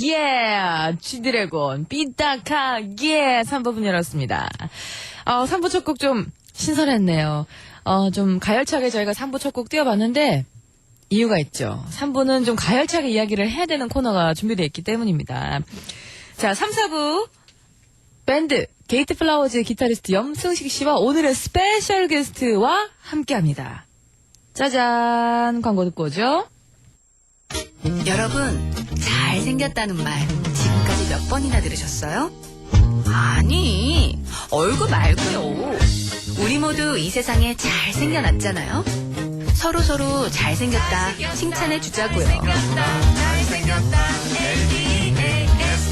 예! G드래곤, 삐딱하, 예! 3부분 열었습니다. 3부 첫 곡 좀 신선했네요. 좀 가열차게 저희가 3부 첫 곡 띄워봤는데, 이유가 있죠. 3부는 좀 가열차게 이야기를 해야 되는 코너가 준비되어 있기 때문입니다. 자, 3, 4부, 밴드, 게이트 플라워즈의 기타리스트 염승식 씨와 오늘의 스페셜 게스트와 함께 합니다. 짜잔! 광고 듣고 오죠? 여러분, 잘생겼다는 말 지금까지 몇 번이나 들으셨어요? 아니, 얼굴 말고요. 우리 모두 이 세상에 잘생겨났잖아요. 서로서로 잘생겼다 칭찬해 주자고요.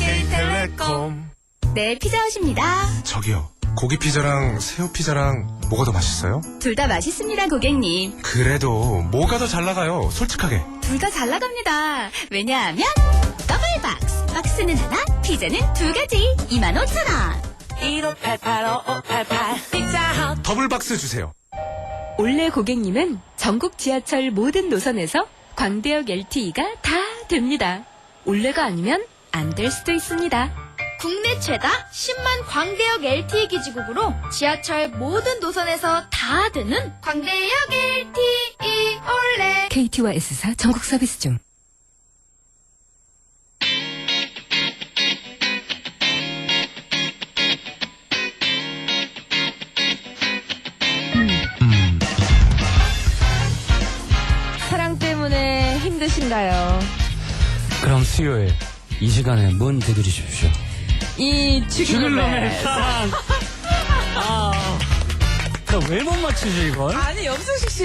SK텔레콤. 네, 피자헛입니다. 저기요, 고기 피자랑 새우 피자랑 뭐가 더 맛있어요? 둘 다 맛있습니다, 고객님. 그래도 뭐가 더 잘 나가요? 솔직하게. 둘 다 잘 나갑니다. 왜냐하면 더블 박스. 박스는 하나, 피자는 두 가지. 25,000원. 1588-5588 피자헛. 더블 박스 주세요. 올레 고객님은 전국 지하철 모든 노선에서 광대역 LTE가 다 됩니다. 올레가 아니면 안 될 수도 있습니다. 국내 최다 10만 광대역 LTE 기지국으로 지하철 모든 노선에서 다 되는 광대역 LTE 올레. KT와 S사 전국 서비스 중. 사랑 때문에 힘드신가요? 그럼 수요일 이 시간에 문 두드리십시오. 이 죽일놈의 사랑. 왜 못 맞추지 이걸? 아니 염승식 씨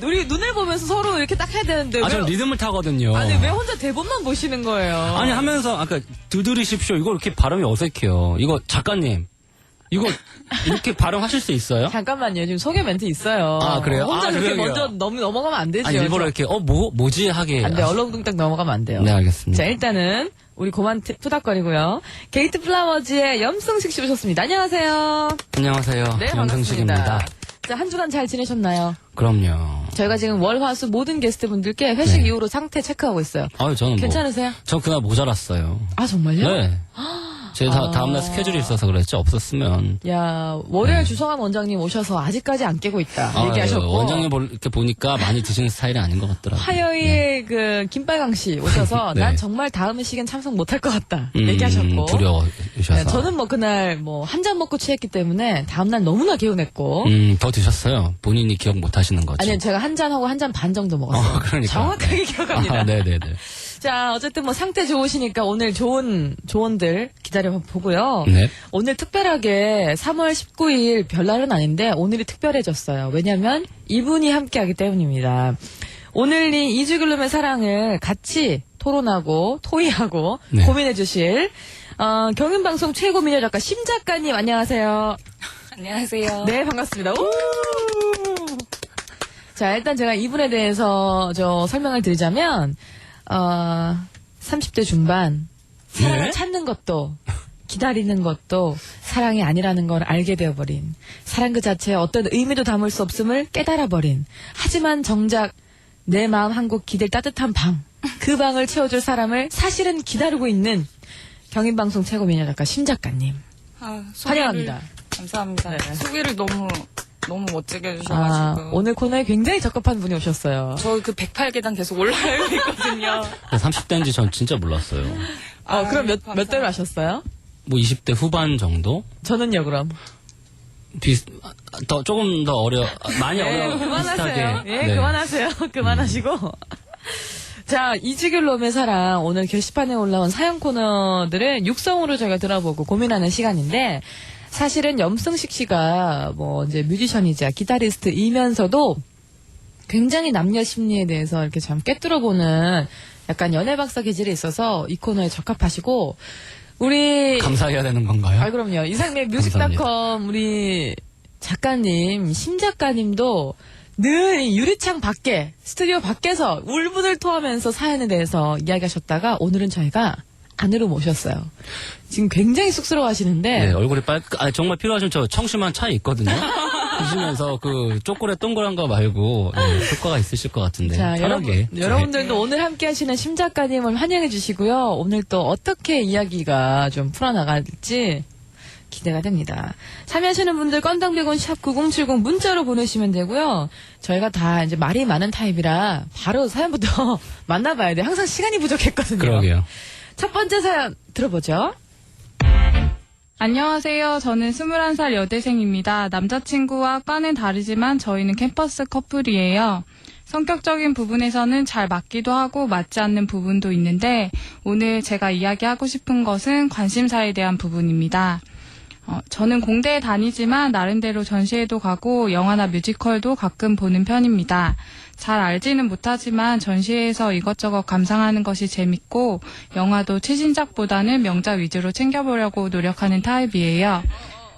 우리 눈을 보면서 서로 이렇게 딱 해야 되는데 전 리듬을 타거든요. 아니 왜 혼자 대본만 보시는 거예요? 아니 하면서 아까 두드리십시오 이거 이렇게 발음이 어색해요. 이거 작가님 이거 이렇게 발음하실 수 있어요? 잠깐만요. 지금 소개 멘트 있어요. 아, 그래요? 혼자 아, 그렇게 그래요? 먼저 넘어가면 안 되죠. 아니 일부러 이렇게 뭐지 하게. 안 돼. 얼렁뚱땅 넘어가면 안 돼요. 네 알겠습니다. 자 일단은 우리 고만 푸닥거리고요. 게이트 플라워즈의 염승식 씨 오셨습니다. 안녕하세요. 안녕하세요. 네, 염승식입니다. 반갑습니다. 자, 한 주간 잘 지내셨나요? 그럼요. 저희가 지금 월, 화, 수 모든 게스트분들께 회식 네. 이후로 상태 체크하고 있어요. 아유 저는 괜찮으세요? 저 그날 모자랐어요. 아, 정말요? 네. 제 다음날 스케줄이 있어서 그랬지 없었으면. 야, 월요일 주성함 원장님 오셔서 아직까지 안 깨고 있다. 얘기하셨고. 원장님 이렇게 보니까 많이 드시는 스타일이 아닌 것 같더라고요. 화요일 그 김빨강 씨 오셔서 네. 난 정말 다음 시간 참석 못할 것 같다. 얘기하셨고. 두려우셔서. 네, 저는 뭐 그날 뭐 한 잔 먹고 취했기 때문에 다음날 너무나 개운했고. 더 드셨어요. 본인이 기억 못 하시는 거죠. 아니요, 제가 한 잔하고 한 잔 반 정도 먹었어요. 그러니까. 정확하게 기억합니다. 아, 네네네. 자, 어쨌든 뭐 상태 좋으시니까 오늘 좋은 조언들 기다려보고요. 네. 오늘 특별하게 3월 19일 별날은 아닌데 오늘이 특별해졌어요. 왜냐면 이분이 함께하기 때문입니다. 오늘 이 이주글룸의 사랑을 같이 토론하고 토의하고 네. 고민해 주실 경윤방송 최고 미녀 작가 심 작가님 안녕하세요. 안녕하세요. 네, 반갑습니다. 우! 자, 일단 제가 이분에 대해서 설명을 드리자면 30대 중반 사랑을 네? 찾는 것도 기다리는 것도 사랑이 아니라는 걸 알게 되어버린 사랑 그 자체에 어떤 의미도 담을 수 없음을 깨달아버린 하지만 정작 내 마음 한 곳 기댈 따뜻한 방 그 방을 채워줄 사람을 사실은 기다리고 있는 경인방송 최고 미녀 작가 심 작가님 환영합니다. 감사합니다. 네. 소개를 너무 멋지게 해주셔가지고. 오늘 코너에 굉장히 적합한 분이 오셨어요. 저 그 108계단 계속 올라가고 있거든요. 30대인지 전 진짜 몰랐어요. 그럼 몇 감사합니다. 대를 하셨어요? 뭐 20대 후반 정도? 저는요, 그럼. 조금 더 많이 어려. 그만하세요. 비슷하게. 예, 네. 그만하세요. 그만하시고. 자, 이주길놈의 사랑. 오늘 게시판에 올라온 사연 코너들을 육성으로 저희가 들어보고 고민하는 시간인데, 사실은 염승식 씨가 뭐 이제 뮤지션이자 기타리스트이면서도 굉장히 남녀 심리에 대해서 이렇게 참 꿰뚫어보는 약간 연애 박사 기질이 있어서 이 코너에 적합하시고, 우리. 감사해야 되는 건가요? 그럼요. 이상의 뮤직닷컴 우리 작가님, 심 작가님도 늘 이 유리창 밖에, 스튜디오 밖에서 울분을 토하면서 사연에 대해서 이야기하셨다가 오늘은 저희가 안으로 모셨어요. 지금 굉장히 쑥스러워 하시는데. 네, 얼굴이 정말 필요하시면 저 청심한 차 있거든요. 드시면서 그 초콜릿 동그란 거 말고 효과가 있으실 것 같은데. 자, 편하게. 여러분들도 오늘 함께 하시는 심 작가님을 환영해 주시고요. 오늘 또 어떻게 이야기가 좀 풀어나갈지 기대가 됩니다. 참여하시는 분들 건당 100원 샵 9070 문자로 보내시면 되고요. 저희가 다 이제 말이 많은 타입이라 바로 사연부터 만나봐야 돼요. 항상 시간이 부족했거든요. 그러게요. 첫 번째 사연 들어보죠. 안녕하세요. 저는 21살 여대생입니다. 남자친구와 과는 다르지만 저희는 캠퍼스 커플이에요. 성격적인 부분에서는 잘 맞기도 하고 맞지 않는 부분도 있는데 오늘 제가 이야기하고 싶은 것은 관심사에 대한 부분입니다. 저는 공대에 다니지만 나름대로 전시회도 가고 영화나 뮤지컬도 가끔 보는 편입니다. 잘 알지는 못하지만 전시회에서 이것저것 감상하는 것이 재밌고 영화도 최신작보다는 명작 위주로 챙겨보려고 노력하는 타입이에요.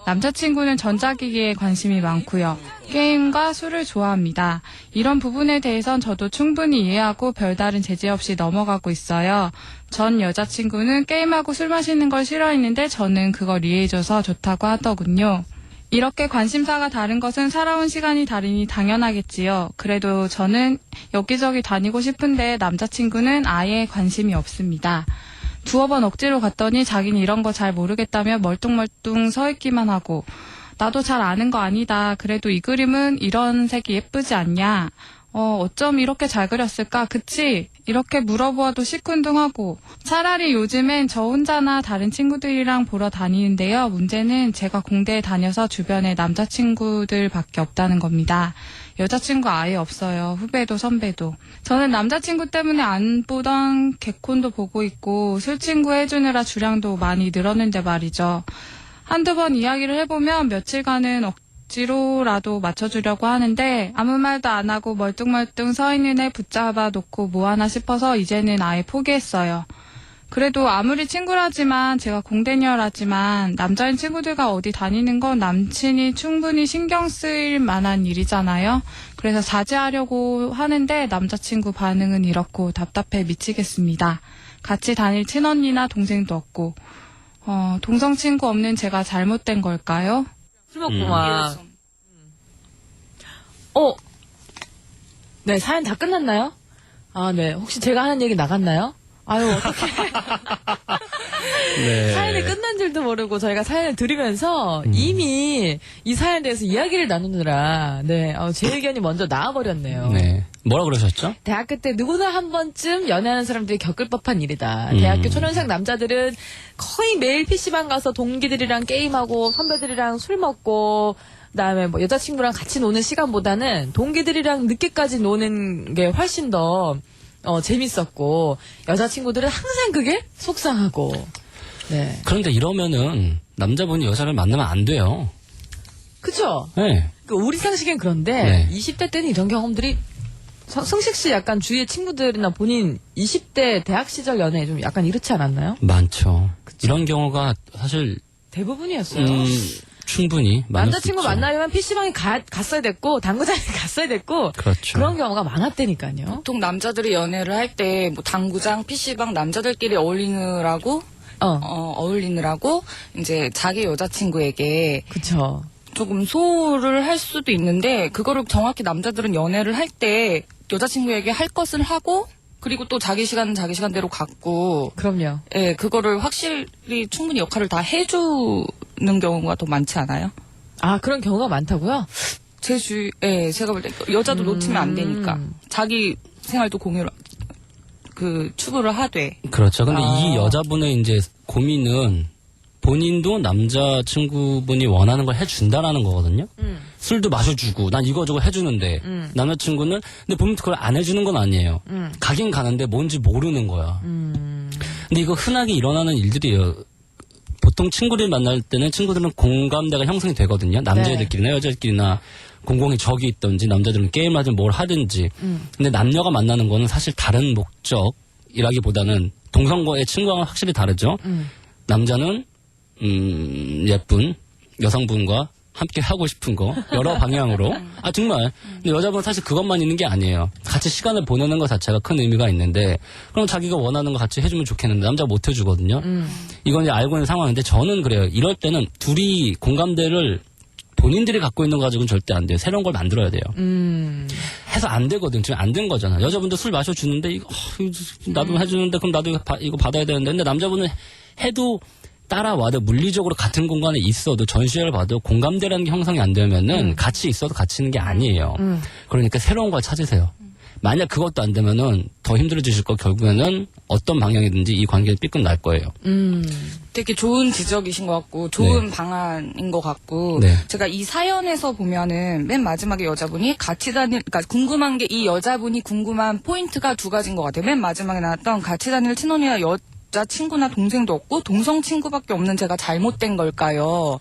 남자친구는 전자기기에 관심이 많고요. 게임과 술을 좋아합니다. 이런 부분에 대해선 저도 충분히 이해하고 별다른 제재 없이 넘어가고 있어요. 전 여자친구는 게임하고 술 마시는 걸 싫어했는데 저는 그걸 이해해줘서 좋다고 하더군요. 이렇게 관심사가 다른 것은 살아온 시간이 다르니 당연하겠지요. 그래도 저는 여기저기 다니고 싶은데 남자친구는 아예 관심이 없습니다. 두어 번 억지로 갔더니 자기는 이런 거 잘 모르겠다며 멀뚱멀뚱 서 있기만 하고 나도 잘 아는 거 아니다. 그래도 이 그림은 이런 색이 예쁘지 않냐. 어쩜 이렇게 잘 그렸을까? 그치? 이렇게 물어보아도 시큰둥하고 차라리 요즘엔 저 혼자나 다른 친구들이랑 보러 다니는데요. 문제는 제가 공대에 다녀서 주변에 남자친구들밖에 없다는 겁니다. 여자친구 아예 없어요. 후배도 선배도. 저는 남자친구 때문에 안 보던 개콘도 보고 있고 술친구 해주느라 주량도 많이 늘었는데 말이죠. 한두 번 이야기를 해보면 며칠간은 억지로라도 맞춰주려고 하는데 아무 말도 안 하고 멀뚱멀뚱 서 있는 애 붙잡아 놓고 뭐하나 싶어서 이제는 아예 포기했어요. 그래도 아무리 친구라지만 제가 공대녀라지만 남자인 친구들과 어디 다니는 건 남친이 충분히 신경 쓰일 만한 일이잖아요. 그래서 자제하려고 하는데 남자친구 반응은 이렇고 답답해 미치겠습니다. 같이 다닐 친언니나 동생도 없고 동성 친구 없는 제가 잘못된 걸까요? 술 먹구만. 네, 사연 다 끝났나요? 아, 네. 혹시 제가 하는 얘기 나갔나요? 아유, 어떡해. 네. 사연이 끝난 줄도 모르고 저희가 사연을 들으면서 이미 이 사연에 대해서 이야기를 나누느라, 네, 제 의견이 먼저 나와버렸네요. 네. 뭐라 그러셨죠? 대학교 때 누구나 한 번쯤 연애하는 사람들이 겪을 법한 일이다. 대학교 초년생 남자들은 거의 매일 PC방 가서 동기들이랑 게임하고 선배들이랑 술 먹고 그다음에 뭐 여자친구랑 같이 노는 시간보다는 동기들이랑 늦게까지 노는 게 훨씬 더 재밌었고 여자친구들은 항상 그게 속상하고. 네. 그런데 이러면은 남자분이 여자를 만나면 안 돼요. 그쵸? 네. 우리 상식엔 그런데 네. 20대 때는 이런 경험들이 승식 씨 약간 주위의 친구들이나 본인 20대 대학 시절 연애 좀 약간 이렇지 않았나요? 많죠. 이런 경우가 사실 대부분이었어요. 충분히 많을 남자친구 수 있죠. 만나려면 PC방에 갔어야 됐고 당구장에 갔어야 됐고 그렇죠. 그런 경우가 많았다니까요. 보통 남자들이 연애를 할 때 뭐 당구장, PC방 남자들끼리 어울리느라고 이제 자기 여자친구에게 그쵸. 조금 소홀을 할 수도 있는데 그거를 정확히 남자들은 연애를 할 때 여자친구에게 할 것을 하고 그리고 또 자기 시간은 자기 시간대로 갖고 그럼요. 예, 그거를 확실히 충분히 역할을 다 해주는 경우가 더 많지 않아요? 아, 그런 경우가 많다고요? 예, 제가 볼 때 여자도 놓치면 안 되니까 자기 생활도 공유를 추구를 하되. 그렇죠. 근데 이 여자분의 이제 고민은 본인도 남자친구분이 원하는 걸 해준다라는 거거든요. 술도 마셔주고 난 이거저거 해주는데 남자친구는 근데 보면 그걸 안 해주는 건 아니에요. 가긴 가는데 뭔지 모르는 거야. 근데 이거 흔하게 일어나는 일들이에요. 보통 친구를 만날 때는 친구들은 공감대가 형성이 되거든요. 남자애들끼리나 여자애들끼리나 공공의 적이 있든지 남자들은 게임을 하든 뭘 하든지. 근데 남녀가 만나는 거는 사실 다른 목적이라기보다는 동성과의 친구와는 확실히 다르죠. 남자는 예쁜 여성분과 함께 하고 싶은 거 여러 방향으로 정말 근데 여자분은 사실 그것만 있는 게 아니에요. 같이 시간을 보내는 것 자체가 큰 의미가 있는데 그럼 자기가 원하는 거 같이 해주면 좋겠는데 남자가 못 해주거든요. 이건 이제 알고 있는 상황인데 저는 그래요. 이럴 때는 둘이 공감대를 본인들이 갖고 있는 거 가지고는 절대 안 돼요. 새로운 걸 만들어야 돼요. 해서 안 되거든. 지금 안 된 거잖아. 여자분도 술 마셔주는데 이거 나도 해주는데 그럼 나도 이거 받아야 되는데 근데 남자분은 해도 따라와도 물리적으로 같은 공간에 있어도 전시회를 봐도 공감대라는 게 형성이 안 되면은 같이 있어도 같이 있는 게 아니에요. 그러니까 새로운 걸 찾으세요. 만약 그것도 안 되면은 더 힘들어지실 거 결국에는 어떤 방향이든지 이 관계는 삐끗 날 거예요. 되게 좋은 지적이신 것 같고 좋은 방안인 것 같고 네. 제가 이 사연에서 보면은 맨 마지막에 여자분이 같이 그러니까 궁금한 게 이 여자분이 궁금한 포인트가 두 가지인 것 같아요. 맨 마지막에 나왔던 같이 다닐 친언니나 여자친구나 동생도 없고 동성 친구밖에 없는 제가 잘못된 걸까요?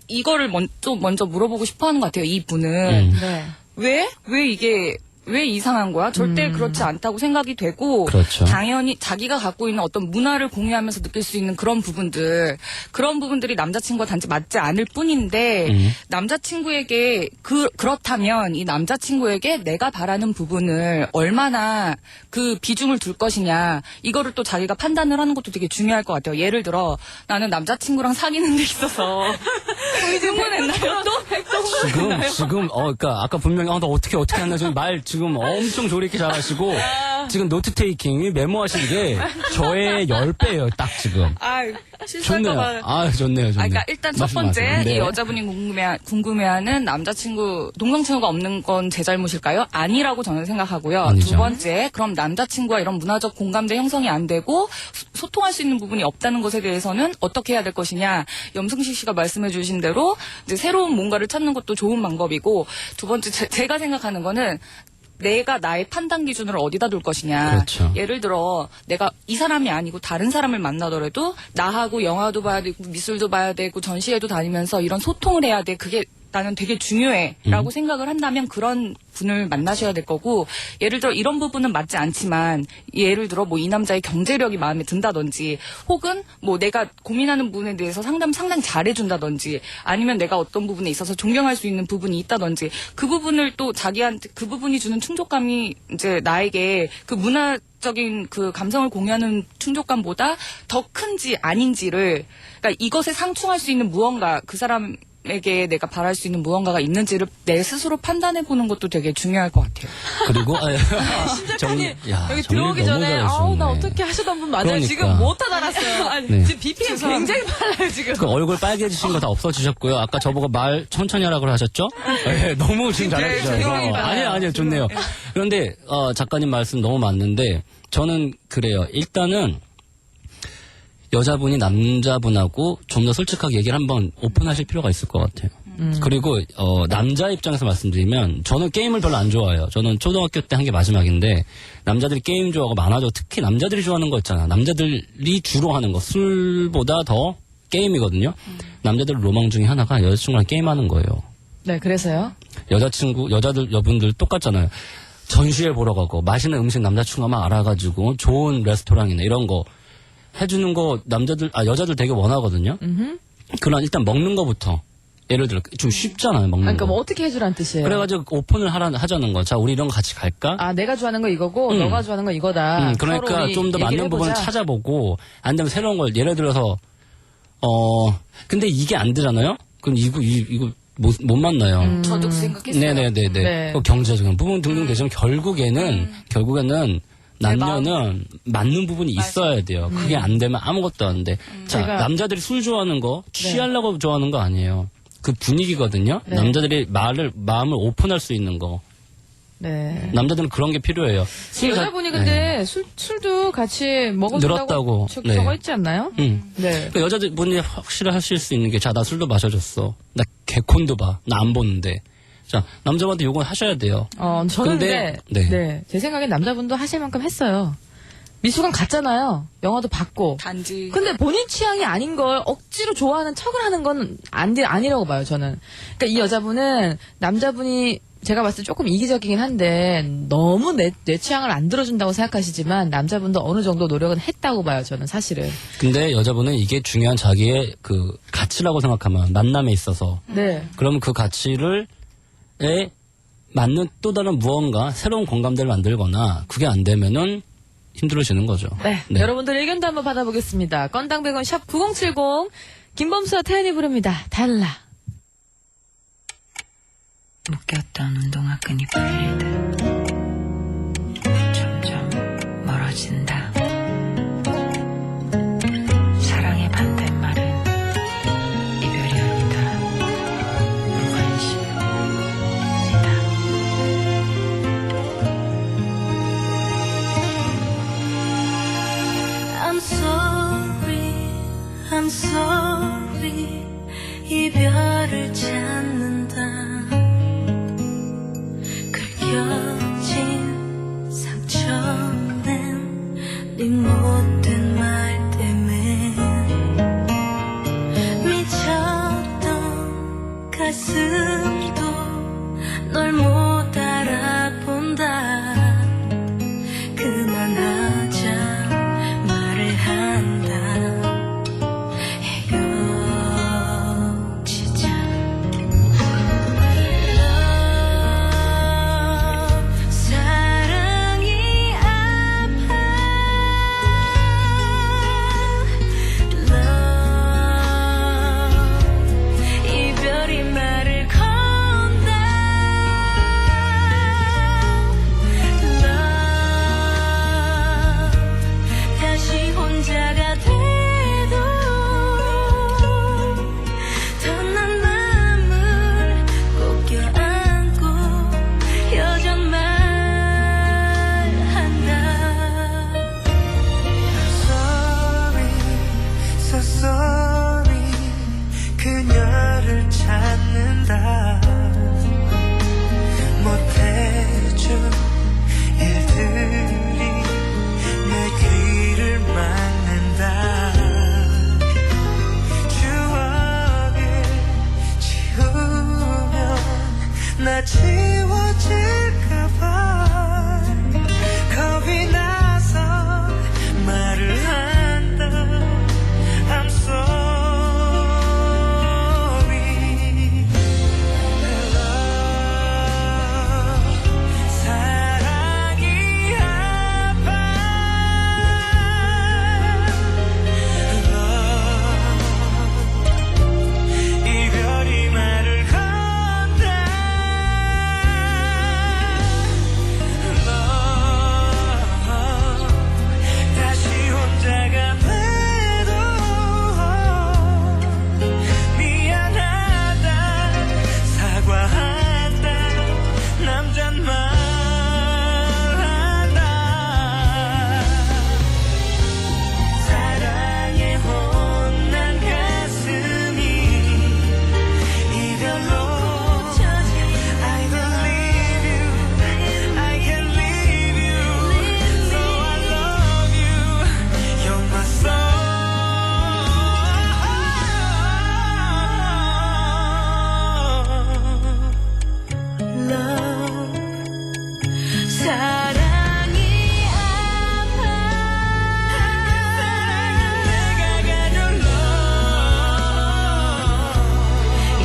이거를 먼저 물어보고 싶어하는 것 같아요. 이분은 네. 왜 이게 왜 이상한 거야? 절대 그렇지 않다고 생각이 되고 그렇죠. 당연히 자기가 갖고 있는 어떤 문화를 공유하면서 느낄 수 있는 그런 부분들이 남자친구와 단지 맞지 않을 뿐인데 남자친구에게 그렇다면 이 남자친구에게 내가 바라는 부분을 얼마나 그 비중을 둘 것이냐 이거를 또 자기가 판단을 하는 것도 되게 중요할 것 같아요. 예를 들어 나는 남자친구랑 사귀는 데 있어서 흥분했나요? 지금 그러니까 아까 분명히 나 어떻게 하나 지금 엄청 조리게 잘하시고 지금 노트 테이킹 메모하시는 게 저의 10배예요. 딱 지금. 좋네요. 좋네요. 그러니까 일단 첫 번째 말씀하세요. 네. 이 여자분이 궁금해하는 남자친구 동성친구가 없는 건 제 잘못일까요? 아니라고 저는 생각하고요. 아니죠. 두 번째 그럼 남자친구와 이런 문화적 공감대 형성이 안 되고 소통할 수 있는 부분이 없다는 것에 대해서는 어떻게 해야 될 것이냐. 염승식 씨가 말씀해 주신 대로 이제 새로운 뭔가를 찾는 것도 좋은 방법이고 두 번째 제가 생각하는 거는 내가 나의 판단 기준을 어디다 둘 것이냐. 그렇죠. 예를 들어 내가 이 사람이 아니고 다른 사람을 만나더라도 나하고 영화도 봐야 되고 미술도 봐야 되고 전시회도 다니면서 이런 소통을 해야 돼. 그게 나는 되게 중요해라고 생각을 한다면 그런 분을 만나셔야 될 거고 예를 들어 이런 부분은 맞지 않지만 예를 들어 뭐 이 남자의 경제력이 마음에 든다든지 혹은 뭐 내가 고민하는 부분에 대해서 상당히 잘해준다든지 아니면 내가 어떤 부분에 있어서 존경할 수 있는 부분이 있다든지 그 부분을 또 자기한테 그 부분이 주는 충족감이 이제 나에게 그 문화적인 그 감성을 공유하는 충족감보다 더 큰지 아닌지를 그러니까 이것에 상충할 수 있는 무언가 그 사람에게 내가 바랄 수 있는 무언가가 있는지를 내 스스로 판단해 보는 것도 되게 중요할 것 같아요. 그리고 여기 들어오기 전에 나 어떻게 하시던 분 맞아요. 그러니까. 지금 못하 달았어요. 네. 지금 BPM 굉장히 빨라요 지금. 그 얼굴 빨개지신 거 다 없어지셨고요. 아까 저보고 말 천천히 하라고 하셨죠? 네, 너무 지금 잘하시죠. 아니요, 좋네요. 그런데 작가님 말씀 너무 맞는데 저는 그래요. 일단은 여자분이 남자분하고 좀 더 솔직하게 얘기를 한번 오픈하실 필요가 있을 것 같아요. 그리고 남자 입장에서 말씀드리면 저는 게임을 별로 안 좋아해요. 저는 초등학교 때 한 게 마지막인데 남자들이 게임 좋아하고 만화죠. 특히 남자들이 좋아하는 거 있잖아. 남자들이 주로 하는 거 술보다 더 게임이거든요. 남자들 로망 중에 하나가 여자친구랑 게임하는 거예요. 네, 그래서요. 여분들 똑같잖아요. 전시회 보러 가고 맛있는 음식 남자친구가 막 알아가지고 좋은 레스토랑이나 이런 거 해주는 거 여자들 되게 원하거든요. 그러나 일단 먹는 거부터 예를 들어 좀 쉽잖아요. 먹는 그러니까 거. 뭐 어떻게 해주란 뜻이에요? 그래가지고 오픈을 하자는 거. 자, 우리 이런 거 같이 갈까? 내가 좋아하는 거 이거고 너가 좋아하는 거 이거다. 그러니까 좀 더 맞는 부분을 찾아보고 안 되면 새로운 걸 예를 들어서 근데 이게 안 되잖아요. 그럼 이거 못 만나요. 저도 그 생각했어요. 네. 경제적인 부분 등등 되지만 결국에는 남녀는 맞는 부분이 있어야 돼요. 그게 안 되면 아무것도 안 돼. 자, 남자들이 술 좋아하는 거 취하려고 좋아하는 거 아니에요. 그 분위기거든요. 네. 남자들이 마음을 오픈할 수 있는 거. 네. 남자들은 그런 게 필요해요. 여자분이 근데 술도 같이 먹어준다고 늘었다고. 저거 있지 않나요? 네. 네. 여자분이 확실히 하실 수 있는 게, 자, 나 술도 마셔줬어. 나 개콘도 봐. 나 안 보는데. 자, 남자분한테 요건 하셔야 돼요. 저는 근데, 제 생각엔 남자분도 하실 만큼 했어요. 미술관 갔잖아요. 영화도 봤고. 단지. 근데 본인 취향이 아닌 걸 억지로 좋아하는 척을 하는 건 아니라고 봐요, 저는. 그러니까 이 여자분은 남자분이 제가 봤을 때 조금 이기적이긴 한데 너무 내 취향을 안 들어준다고 생각하시지만 남자분도 어느 정도 노력은 했다고 봐요, 저는 사실은. 근데 여자분은 이게 중요한 자기의 그 가치라고 생각하면 만남에 있어서. 네. 그러면 그 가치를 맞는 또 다른 무언가 새로운 공감대를 만들거나 그게 안 되면은 힘들어지는 거죠. 네. 여러분들 의견도 한번 받아보겠습니다. 건당 100원 샵 9070 김범수와 태연이 부릅니다. 달라. 묶였던 운동화끈이 풀리듯 점점 멀어진다. 사랑의 반대말은 이별이 아니다. 무관심이다. I'm sorry, I'm sorry. 이별을 찾는다. 긁혀진 상처는 네 못된 말 때문에 미쳤던 가슴도 널 못 알아본다. 그만하자 말을 한다. 헤어지자. Love, 사랑이 아파. Love, 이별이 말을 건다. Love, 다시 혼자가 돼도 더 난 마음을 꼭 껴안고 여전 말한다. Sorry, so sorry. 그녀를 찾는다. 못해준 일들이 내 귀를 막는다. 추억을 지우면 나 지워질까봐 겁이 나서 말을 한다. I'm sorry. Love, 사랑이 아파. Love, 이별이 말을 건다. Love, 다시 혼자가 돼도 미안하다 사과한다. 남잔 말한다. 사랑에 혼난 가슴이 이별로 I believe you, I can leave you, so I love you, you're my soul. Love, 사랑이 아파. 내가 가진 love,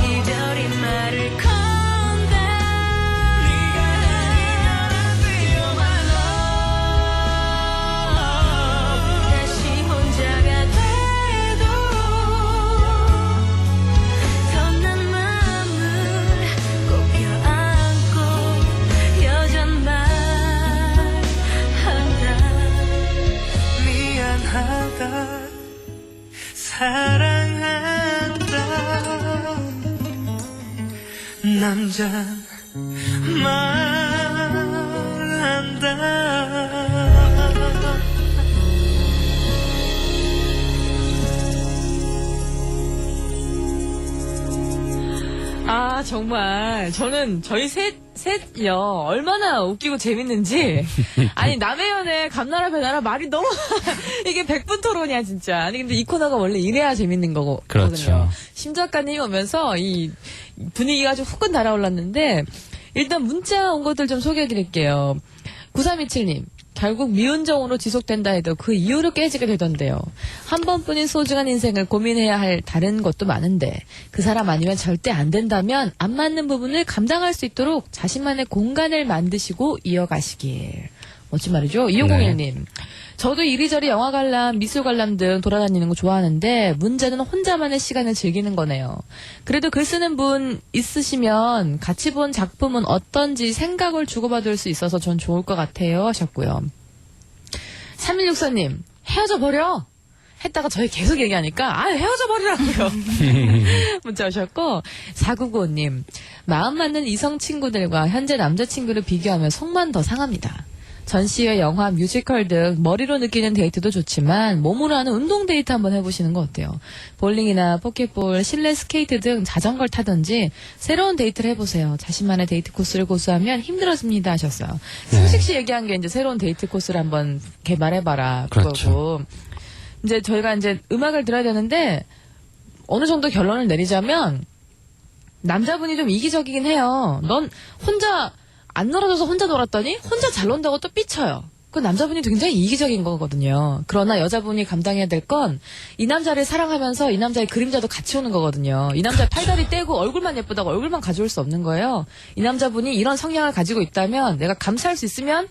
이별이 말을 건다. 네가 you're my love. 다시 혼자가 돼도 더 난 마음을 꼭 껴안고 여전 말한다. 미안하다 사랑한다. 남자 말한다. 아, 정말. 저는 저희 셋요. 얼마나 웃기고 재밌는지. 아니, 남의 연애, 감나라, 배나라 말이 너무, 이게 100분 토론이야, 진짜. 아니, 근데 이 코너가 원래 이래야 재밌는 거거든요. 그렇죠. 심 작가님이 오면서 이 분위기가 좀 후끈 달아올랐는데, 일단 문자 온 것들 좀 소개해 드릴게요. 9327님. 결국 미운정으로 지속된다 해도 그 이유로 깨지게 되던데요. 한 번뿐인 소중한 인생을 고민해야 할 다른 것도 많은데 그 사람 아니면 절대 안 된다면 안 맞는 부분을 감당할 수 있도록 자신만의 공간을 만드시고 이어가시길. 멋진 말이죠. 2501님. 저도 이리저리 영화 관람, 미술 관람 등 돌아다니는 거 좋아하는데 문제는 혼자만의 시간을 즐기는 거네요. 그래도 글 쓰는 분 있으시면 같이 본 작품은 어떤지 생각을 주고받을 수 있어서 전 좋을 것 같아요 하셨고요. 3164님. 헤어져 버려. 했다가 저희 계속 얘기하니까 헤어져 버리라고요. 문자 오셨고 4995님. 마음 맞는 이성 친구들과 현재 남자친구를 비교하면 속만 더 상합니다. 전시회, 영화, 뮤지컬 등 머리로 느끼는 데이트도 좋지만 몸으로 하는 운동 데이트 한번 해보시는 거 어때요? 볼링이나 포켓볼, 실내 스케이트 등 자전거를 타든지 새로운 데이트를 해보세요. 자신만의 데이트 코스를 고수하면 힘들어집니다 하셨어요. 승식 씨 얘기한 게 이제 새로운 데이트 코스를 한번 개발해봐라 그렇죠. 그거고. 이제 저희가 이제 음악을 들어야 되는데 어느 정도 결론을 내리자면 남자분이 좀 이기적이긴 해요. 넌 혼자 안 놀아줘서 혼자 놀았더니 혼자 잘 논다고 또 삐쳐요. 그 남자분이 굉장히 이기적인 거거든요. 그러나 여자분이 감당해야 될 건 이 남자를 사랑하면서 이 남자의 그림자도 같이 오는 거거든요. 이 남자 팔다리 떼고 얼굴만 예쁘다고 얼굴만 가져올 수 없는 거예요. 이 남자분이 이런 성향을 가지고 있다면 내가 감수할 수 있으면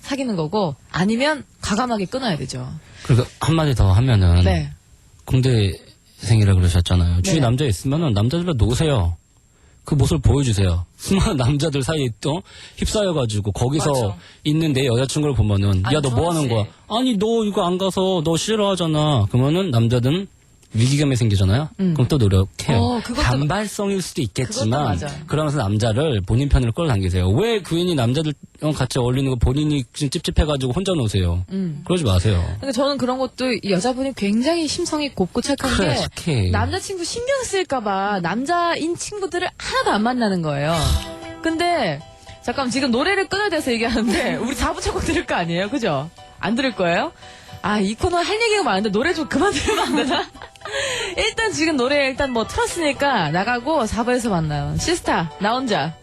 사귀는 거고 아니면 과감하게 끊어야 되죠. 그리고 한마디 더 하면은 네. 공대생이라 그러셨잖아요. 주위 네. 남자 있으면은 남자들로 노세요. 그 모습을 보여주세요. 수많은 남자들 사이에 또 휩싸여가지고 거기서 맞아. 있는 내 여자친구를 보면은 아니, 야 너 뭐 하는 정확히. 거야? 아니 너 이거 안 가서 너 싫어하잖아. 그러면은 남자들은 위기감이 생기잖아요. 그럼 또 노력해요. 그것도 단발성일 수도 있겠지만 그것도 맞아. 그러면서 남자를 본인 편으로 끌어당기세요. 왜 괜히 남자들 같이 어울리는 거 본인이 지금 찝찝해가지고 혼자 노세요. 그러지 마세요. 근데 저는 그런 것도 이 여자분이 굉장히 심성이 곱고 착한 그래, 게 착해. 남자친구 신경 쓸까봐 남자인 친구들을 하나도 안 만나는 거예요. 근데 잠깐 지금 노래를 끊어야 돼서 얘기하는데 우리 4부 첫 곡 들을 거 아니에요? 그죠? 안 들을 거예요? 이 코너 할 얘기가 많은데 노래 좀 그만 들으면 안 되나? 일단 지금 노래 일단 뭐 틀었으니까 나가고 4부에서 만나요. 시스타 나 혼자.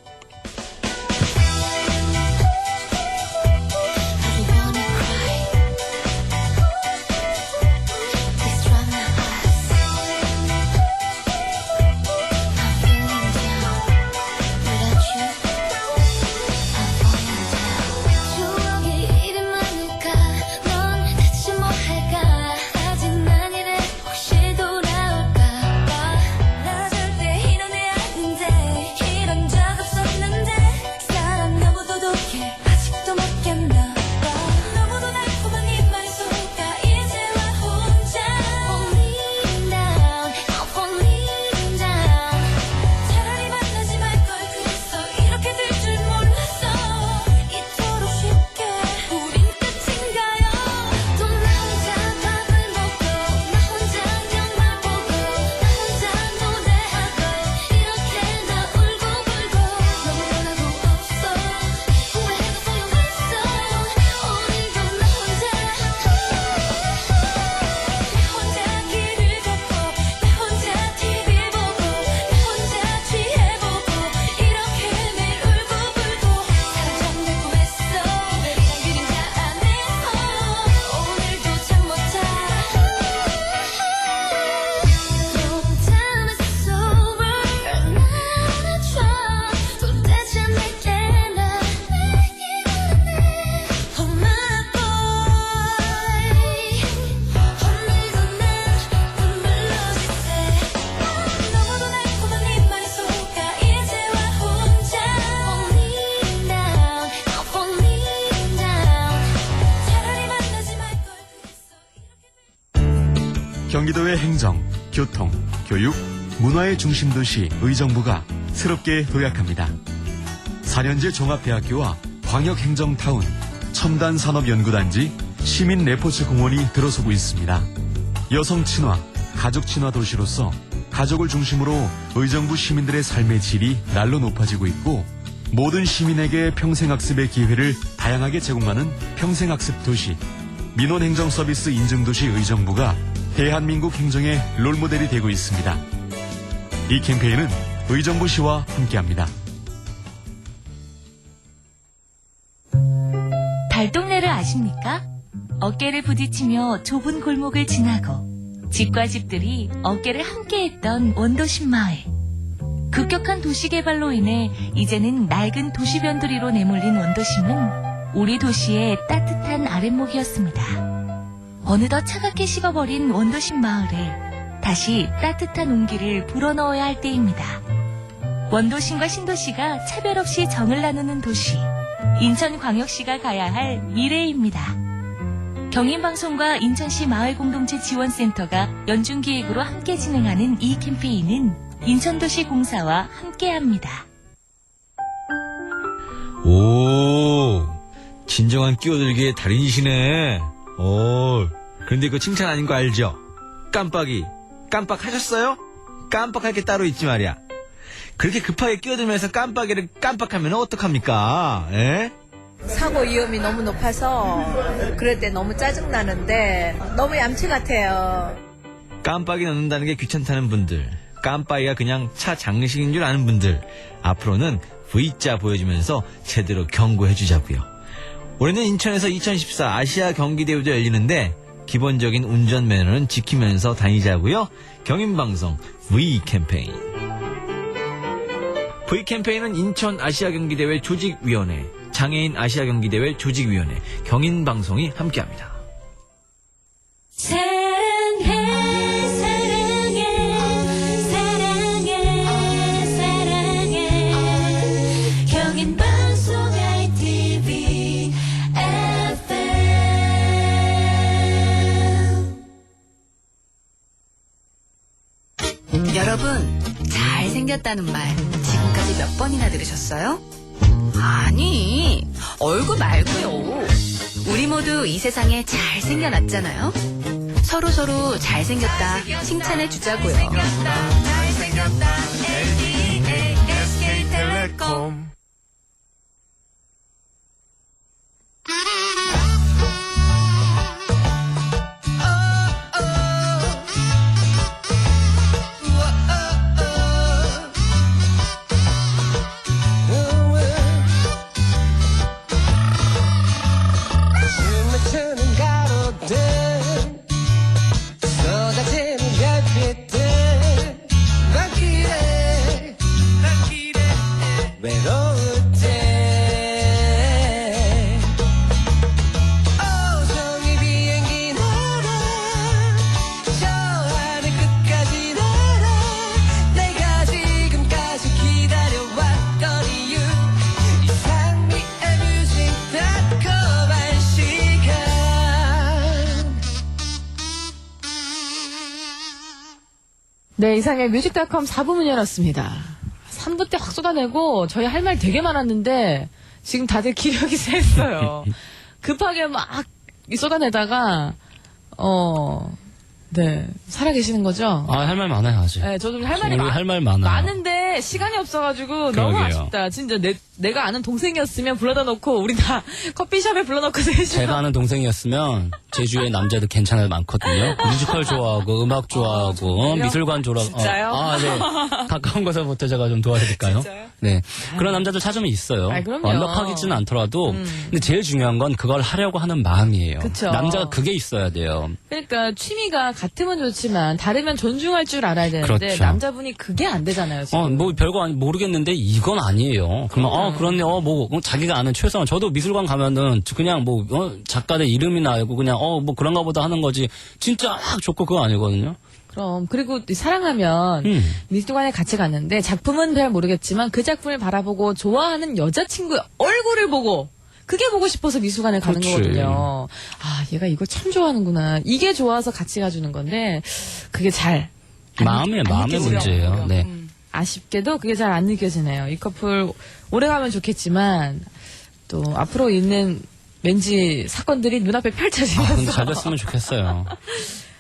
경기도의 행정, 교통, 교육, 문화의 중심도시 의정부가 새롭게 도약합니다. 4년제 종합대학교와 광역행정타운, 첨단산업연구단지, 시민 레포츠 공원이 들어서고 있습니다. 여성 친화, 가족 친화 도시로서 가족을 중심으로 의정부 시민들의 삶의 질이 날로 높아지고 있고 모든 시민에게 평생학습의 기회를 다양하게 제공하는 평생학습 도시, 민원행정서비스 인증도시 의정부가 대한민국 행정의 롤모델이 되고 있습니다. 이 캠페인은 의정부시와 함께합니다. 달동네를 아십니까? 어깨를 부딪히며 좁은 골목을 지나고 집과 집들이 어깨를 함께했던 원도심 마을. 급격한 도시개발로 인해 이제는 낡은 도시 변두리로 내몰린 원도심은 우리 도시의 따뜻한 아랫목이었습니다. 어느덧 차갑게 식어버린 원도심 마을에 다시 따뜻한 온기를 불어넣어야 할 때입니다. 원도심과 신도시가 차별 없이 정을 나누는 도시, 인천광역시가 가야 할 미래입니다. 경인방송과 인천시 마을공동체 지원센터가 연중기획으로 함께 진행하는 이 캠페인은 인천도시공사와 함께합니다. 오, 진정한 끼어들기의 달인이시네. 그런데 그거 칭찬 아닌 거 알죠? 깜빡이. 깜빡하셨어요? 깜빡할 게 따로 있지 말이야. 그렇게 급하게 끼어들면서 깜빡이를 깜빡하면 어떡합니까? 에? 사고 위험이 너무 높아서 그럴 때 너무 짜증나는데 너무 얌체 같아요. 깜빡이 넣는다는 게 귀찮다는 분들, 깜빡이가 그냥 차 장식인 줄 아는 분들, 앞으로는 V자 보여주면서 제대로 경고해주자고요. 올해는 인천에서 2014 아시아 경기대회도 열리는데 기본적인 운전 매너는 지키면서 다니자고요. 경인방송 V 캠페인. V 캠페인은 인천 아시아 경기대회 조직위원회, 장애인 아시아 경기대회 조직위원회, 경인방송이 함께합니다. 사랑해 사랑해 사랑해 사랑해 경인방송 ITV FM. 여러분, 잘생겼다는 말 지금까지 몇 번이나 들으셨어요? 아니, 얼굴 말고요. 우리 모두 이 세상에 잘생겨났잖아요. 서로서로 잘생겼다 칭찬해 주자고요. 잘생겼다 LDA SK텔레콤. 네, 이상의 뮤직닷컴 4부 문 열었습니다. 3부 때 확 쏟아내고 저희 할 말 되게 많았는데 지금 다들 기력이 셌어요. 급하게 막 쏟아내다가 네, 살아계시는 거죠? 할 말 많아요, 아직. 네, 저도 할 말이 우리 할 말 많아요. 많은데 시간이 없어가지고 너무 그러게요. 아쉽다. 진짜 내가 아는 동생이었으면 불러다 놓고 우리 다 커피숍에 불러놓고 제가 아는 동생이었으면 제주에 남자들 괜찮은 애 많거든요. 뮤지컬 좋아하고 음악 좋아하고 미술관 좋아하고. 진짜요? 네. 가까운 곳에부터 제가 좀 도와드릴까요? 진짜요? 네. 그런 남자들 찾으면 있어요. 그럼요. 완벽하지는 않더라도 근데 제일 중요한 건 그걸 하려고 하는 마음이에요. 그쵸. 남자가 그게 있어야 돼요. 그러니까 취미가 같으면 좋지만 다르면 존중할 줄 알아야 되는데 그렇죠. 남자분이 그게 안 되잖아요. 지금. 뭐 별거 모르겠는데 이건 아니에요. 그러면 그렇네. 자기가 아는 최소한 저도 미술관 가면은 그냥 작가들 이름이나 알고 그냥 뭐 그런가 보다 하는 거지. 진짜 막 좋고 그거 아니거든요. 그럼 그리고 사랑하면 미술관에 같이 갔는데 작품은 잘 모르겠지만 그 작품을 바라보고 좋아하는 여자친구의 얼굴을 보고 그게 보고 싶어서 미술관에 가는 그렇지. 거거든요. 얘가 이걸 참 좋아하는구나. 이게 좋아서 같이 가주는 건데 그게 잘 마음의 문제예요. 네. 아쉽게도 그게 잘 안 느껴지네요. 이 커플 오래가면 좋겠지만 또 앞으로 있는 왠지 사건들이 눈앞에 펼쳐지면서 근데 잘 됐으면 좋겠어요.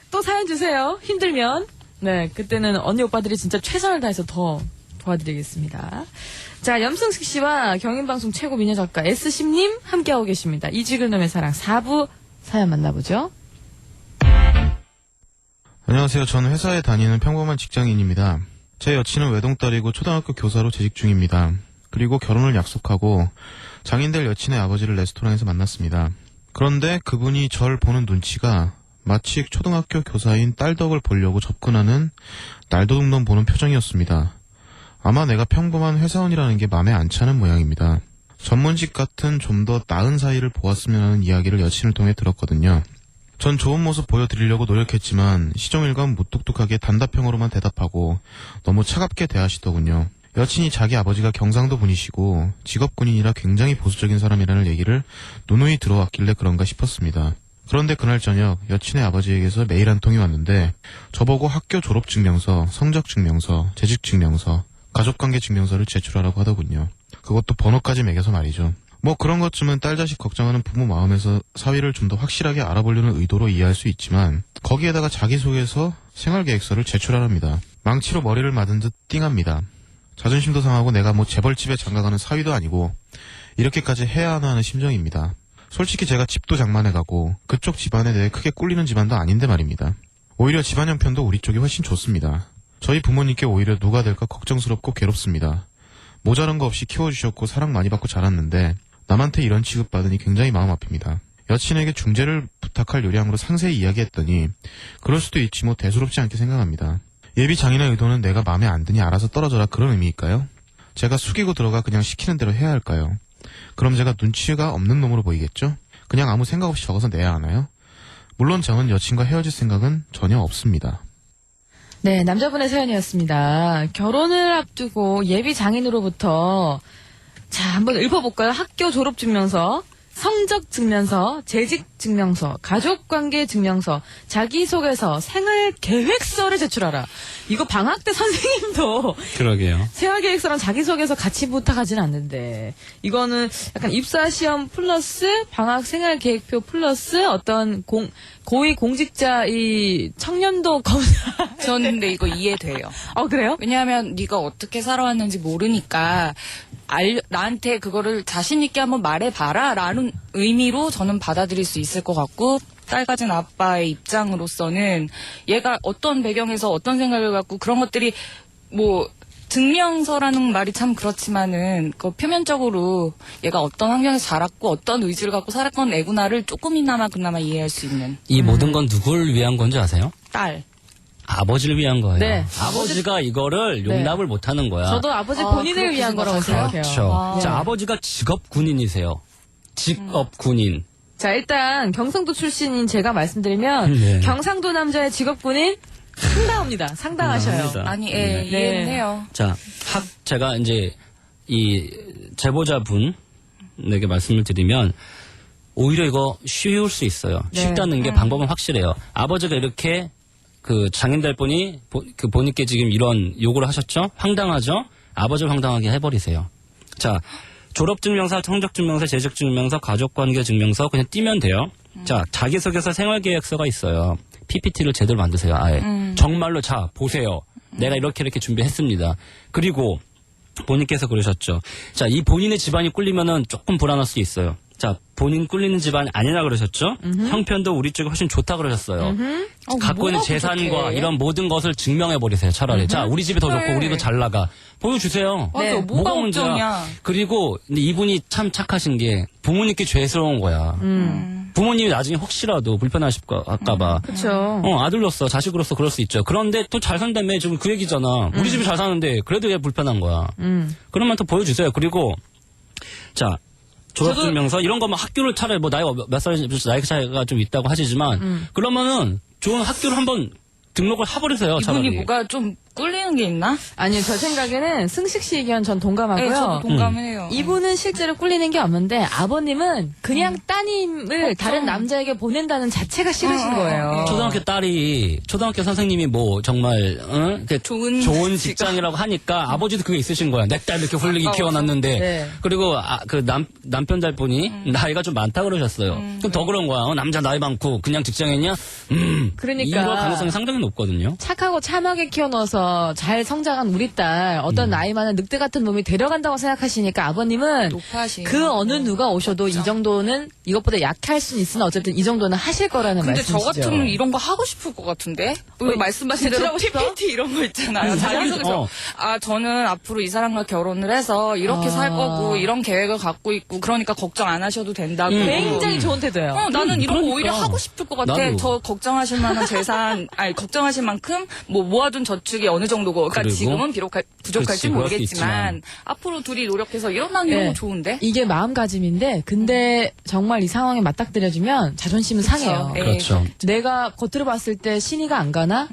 또 사연 주세요. 힘들면. 네, 그때는 언니 오빠들이 진짜 최선을 다해서 더 도와드리겠습니다. 자, 염승식 씨와 경인방송 최고 미녀 작가 S심님 함께하고 계십니다. 이직을 놈의 사랑 4부 사연 만나보죠. 안녕하세요. 저는 회사에 다니는 평범한 직장인입니다. 제 여친은 외동딸이고 초등학교 교사로 재직 중입니다. 그리고 결혼을 약속하고 장인될 여친의 아버지를 레스토랑에서 만났습니다. 그런데 그분이 절 보는 눈치가 마치 초등학교 교사인 딸 덕을 보려고 접근하는 날도둑놈 보는 표정이었습니다. 아마 내가 평범한 회사원이라는 게 마음에 안 차는 모양입니다. 전문직 같은 좀 더 나은 사이를 보았으면 하는 이야기를 여친을 통해 들었거든요. 전 좋은 모습 보여드리려고 노력했지만 시종일관 무뚝뚝하게 단답형으로만 대답하고 너무 차갑게 대하시더군요. 여친이 자기 아버지가 경상도 분이시고 직업군인이라 굉장히 보수적인 사람이라는 얘기를 누누이 들어왔길래 그런가 싶었습니다. 그런데 그날 저녁 여친의 아버지에게서 메일 한 통이 왔는데 저보고 학교 졸업증명서, 성적증명서, 재직증명서, 가족관계증명서를 제출하라고 하더군요. 그것도 번호까지 매겨서 말이죠. 뭐 그런 것쯤은 딸 자식 걱정하는 부모 마음에서 사위를 좀 더 확실하게 알아보려는 의도로 이해할 수 있지만 거기에다가 자기소개서, 생활계획서를 제출하랍니다. 망치로 머리를 맞은 듯 띵합니다. 자존심도 상하고 내가 뭐 재벌집에 장가가는 사위도 아니고 이렇게까지 해야 하나 하는 심정입니다. 솔직히 제가 집도 장만해가고 그쪽 집안에 대해 크게 꿀리는 집안도 아닌데 말입니다. 오히려 집안 형편도 우리 쪽이 훨씬 좋습니다. 저희 부모님께 오히려 누가 될까 걱정스럽고 괴롭습니다. 모자란 거 없이 키워주셨고 사랑 많이 받고 자랐는데 남한테 이런 취급받으니 굉장히 마음 아픕니다. 여친에게 중재를 부탁할 요량으로 상세히 이야기했더니 그럴 수도 있지 뭐 대수롭지 않게 생각합니다. 예비 장인의 의도는 내가 마음에 안 드니 알아서 떨어져라 그런 의미일까요? 제가 숙이고 들어가 그냥 시키는 대로 해야 할까요? 그럼 제가 눈치가 없는 놈으로 보이겠죠? 그냥 아무 생각 없이 적어서 내야 하나요? 물론 저는 여친과 헤어질 생각은 전혀 없습니다. 네, 남자분의 사연이었습니다. 결혼을 앞두고 예비 장인으로부터 자, 한번 읽어볼까요? 학교 졸업증명서, 성적증명서, 재직증명서, 가족관계증명서, 자기소개서, 생활계획서를 제출하라. 이거 방학 때 선생님도 그러게요. 생활계획서랑 자기소개서 같이 부탁하지는 않는데 이거는 약간 입사시험 플러스 방학 생활계획표 플러스 어떤 고위 공직자 이 청년도 검사. 저는 근데 이거 이해돼요. 그래요? 왜냐하면 네가 어떻게 살아왔는지 모르니까 나한테 그거를 자신 있게 한번 말해봐라 라는 의미로 저는 받아들일 수 있을 것 같고, 딸 가진 아빠의 입장으로서는 얘가 어떤 배경에서 어떤 생각을 갖고 그런 것들이 뭐 증명서라는 말이 참 그렇지만은 그 표면적으로 얘가 어떤 환경에서 자랐고 어떤 의지를 갖고 살았건 애구나를 조금이나마 그나마 이해할 수 있는. 이 모든 건 누굴 위한 건지 아세요? 딸. 아버지를 위한 거예요. 네. 아버지가 이거를 용납을 못하는 거야. 저도 아버지 본인을 위한 거라고 생각해요. 그렇죠. 네. 자, 아버지가 직업 군인이세요. 직업 군인. 자, 일단 경상도 출신인 제가 말씀드리면 네. 경상도 남자의 직업군인 상당합니다. 상당하셔요. 상당합니다. 아니, 네. 이해는 해요. 자, 제가 이제 이 제보자분에게 말씀을 드리면 오히려 이거 쉬울 수 있어요. 네. 쉽다는 게 방법은 확실해요. 아버지가 이렇게 그 장인 될 분이 그 본인께 지금 이런 요구를 하셨죠? 황당하죠? 아버지를 황당하게 해버리세요. 자, 졸업증명서, 성적증명서, 재직증명서, 가족관계증명서 그냥 띄면 돼요. 자, 자기소개서, 생활계획서가 있어요. PPT를 제대로 만드세요. 아예. 정말로 자 보세요. 내가 이렇게 준비했습니다. 그리고 본인께서 그러셨죠. 자, 이 본인의 집안이 꿀리면은 조금 불안할 수 있어요. 자, 본인 꿀리는 집안이 아니라 그러셨죠? 형편도 우리 쪽이 훨씬 좋다 그러셨어요. 갖고 있는 재산과 부족해? 이런 모든 것을 증명해버리세요, 차라리. 자, 우리 집이 더 좋고 우리도 잘 나가. 보여주세요. 맞아, 뭐가 문제야? 걱정이야. 그리고 근데 이분이 참 착하신 게 부모님께 죄스러운 거야. 부모님이 나중에 혹시라도 불편하실까봐. 그렇죠. 아들로서 자식으로서 그럴 수 있죠. 그런데 또 잘 산다며 지금 그 얘기잖아. 우리 집이 잘 사는데 그래도 왜 불편한 거야. 그러면 또 보여주세요. 그리고 자, 졸업증명서 이런 거면 학교를 차라리 뭐 나이가 몇 살 나이 차이가 좀 있다고 하시지만 그러면은 좋은 학교를 한번 등록을 해버리세요. 이분이 차라리. 뭐가 좀 꿀리는 게 있나? 아니요, 저 생각에는 승식 씨 의견 전 동감하고요. 네, 저도 동감해요. 이분은 실제로 꿀리는 게 없는데 아버님은 그냥 따님을 다른 남자에게 보낸다는 자체가 싫으신 거예요. 초등학교 딸이 초등학교 선생님이 뭐 정말 좋은 직장이라고 하니까 아버지도 그게 있으신 거야. 내 딸 이렇게 훌륭히 키워놨는데 네. 그리고 그 남편 달분이 나이가 좀 많다 그러셨어요. 그럼 더 그런 거야. 남자 나이 많고 그냥 직장이냐? 그러니까 이럴 가능성이 상당히 높거든요. 착하고 참하게 키워넣어서 잘 성장한 우리 딸 어떤 나이 많은 늑대 같은 놈이 데려간다고 생각하시니까 아버님은 높아하시네. 그 어느 누가 오셔도 이 정도는 이것보다 약할 수는 있으나 어쨌든 이 정도는 하실 거라는 근데 말씀이시죠. 저 같으면 이런 거 하고 싶을 것 같은데? 말씀하신 대로 PPT 이런 거 있잖아요. 자기소개서. 저는 앞으로 이 사람과 결혼을 해서 이렇게 살 거고 이런 계획을 갖고 있고 그러니까 걱정 안 하셔도 된다고. 굉장히 좋은 태도예요. 나는 이런 거 그러니까. 오히려 하고 싶을 것 같아. 나도. 저 걱정하실 만한 재산, 걱정하실 만큼 뭐 모아둔 저축이 어느 정도고, 그러니까 그리고? 지금은 비록 부족할지 그렇지, 그럴 수 모르겠지만 있지만. 앞으로 둘이 노력해서 일어나는 네. 거 좋은데. 이게 마음가짐인데 근데 정말 이 상황에 맞닥뜨려지면 자존심은 상해요. 네. 그렇죠. 내가 겉으로 봤을 때 신의가 안 가나?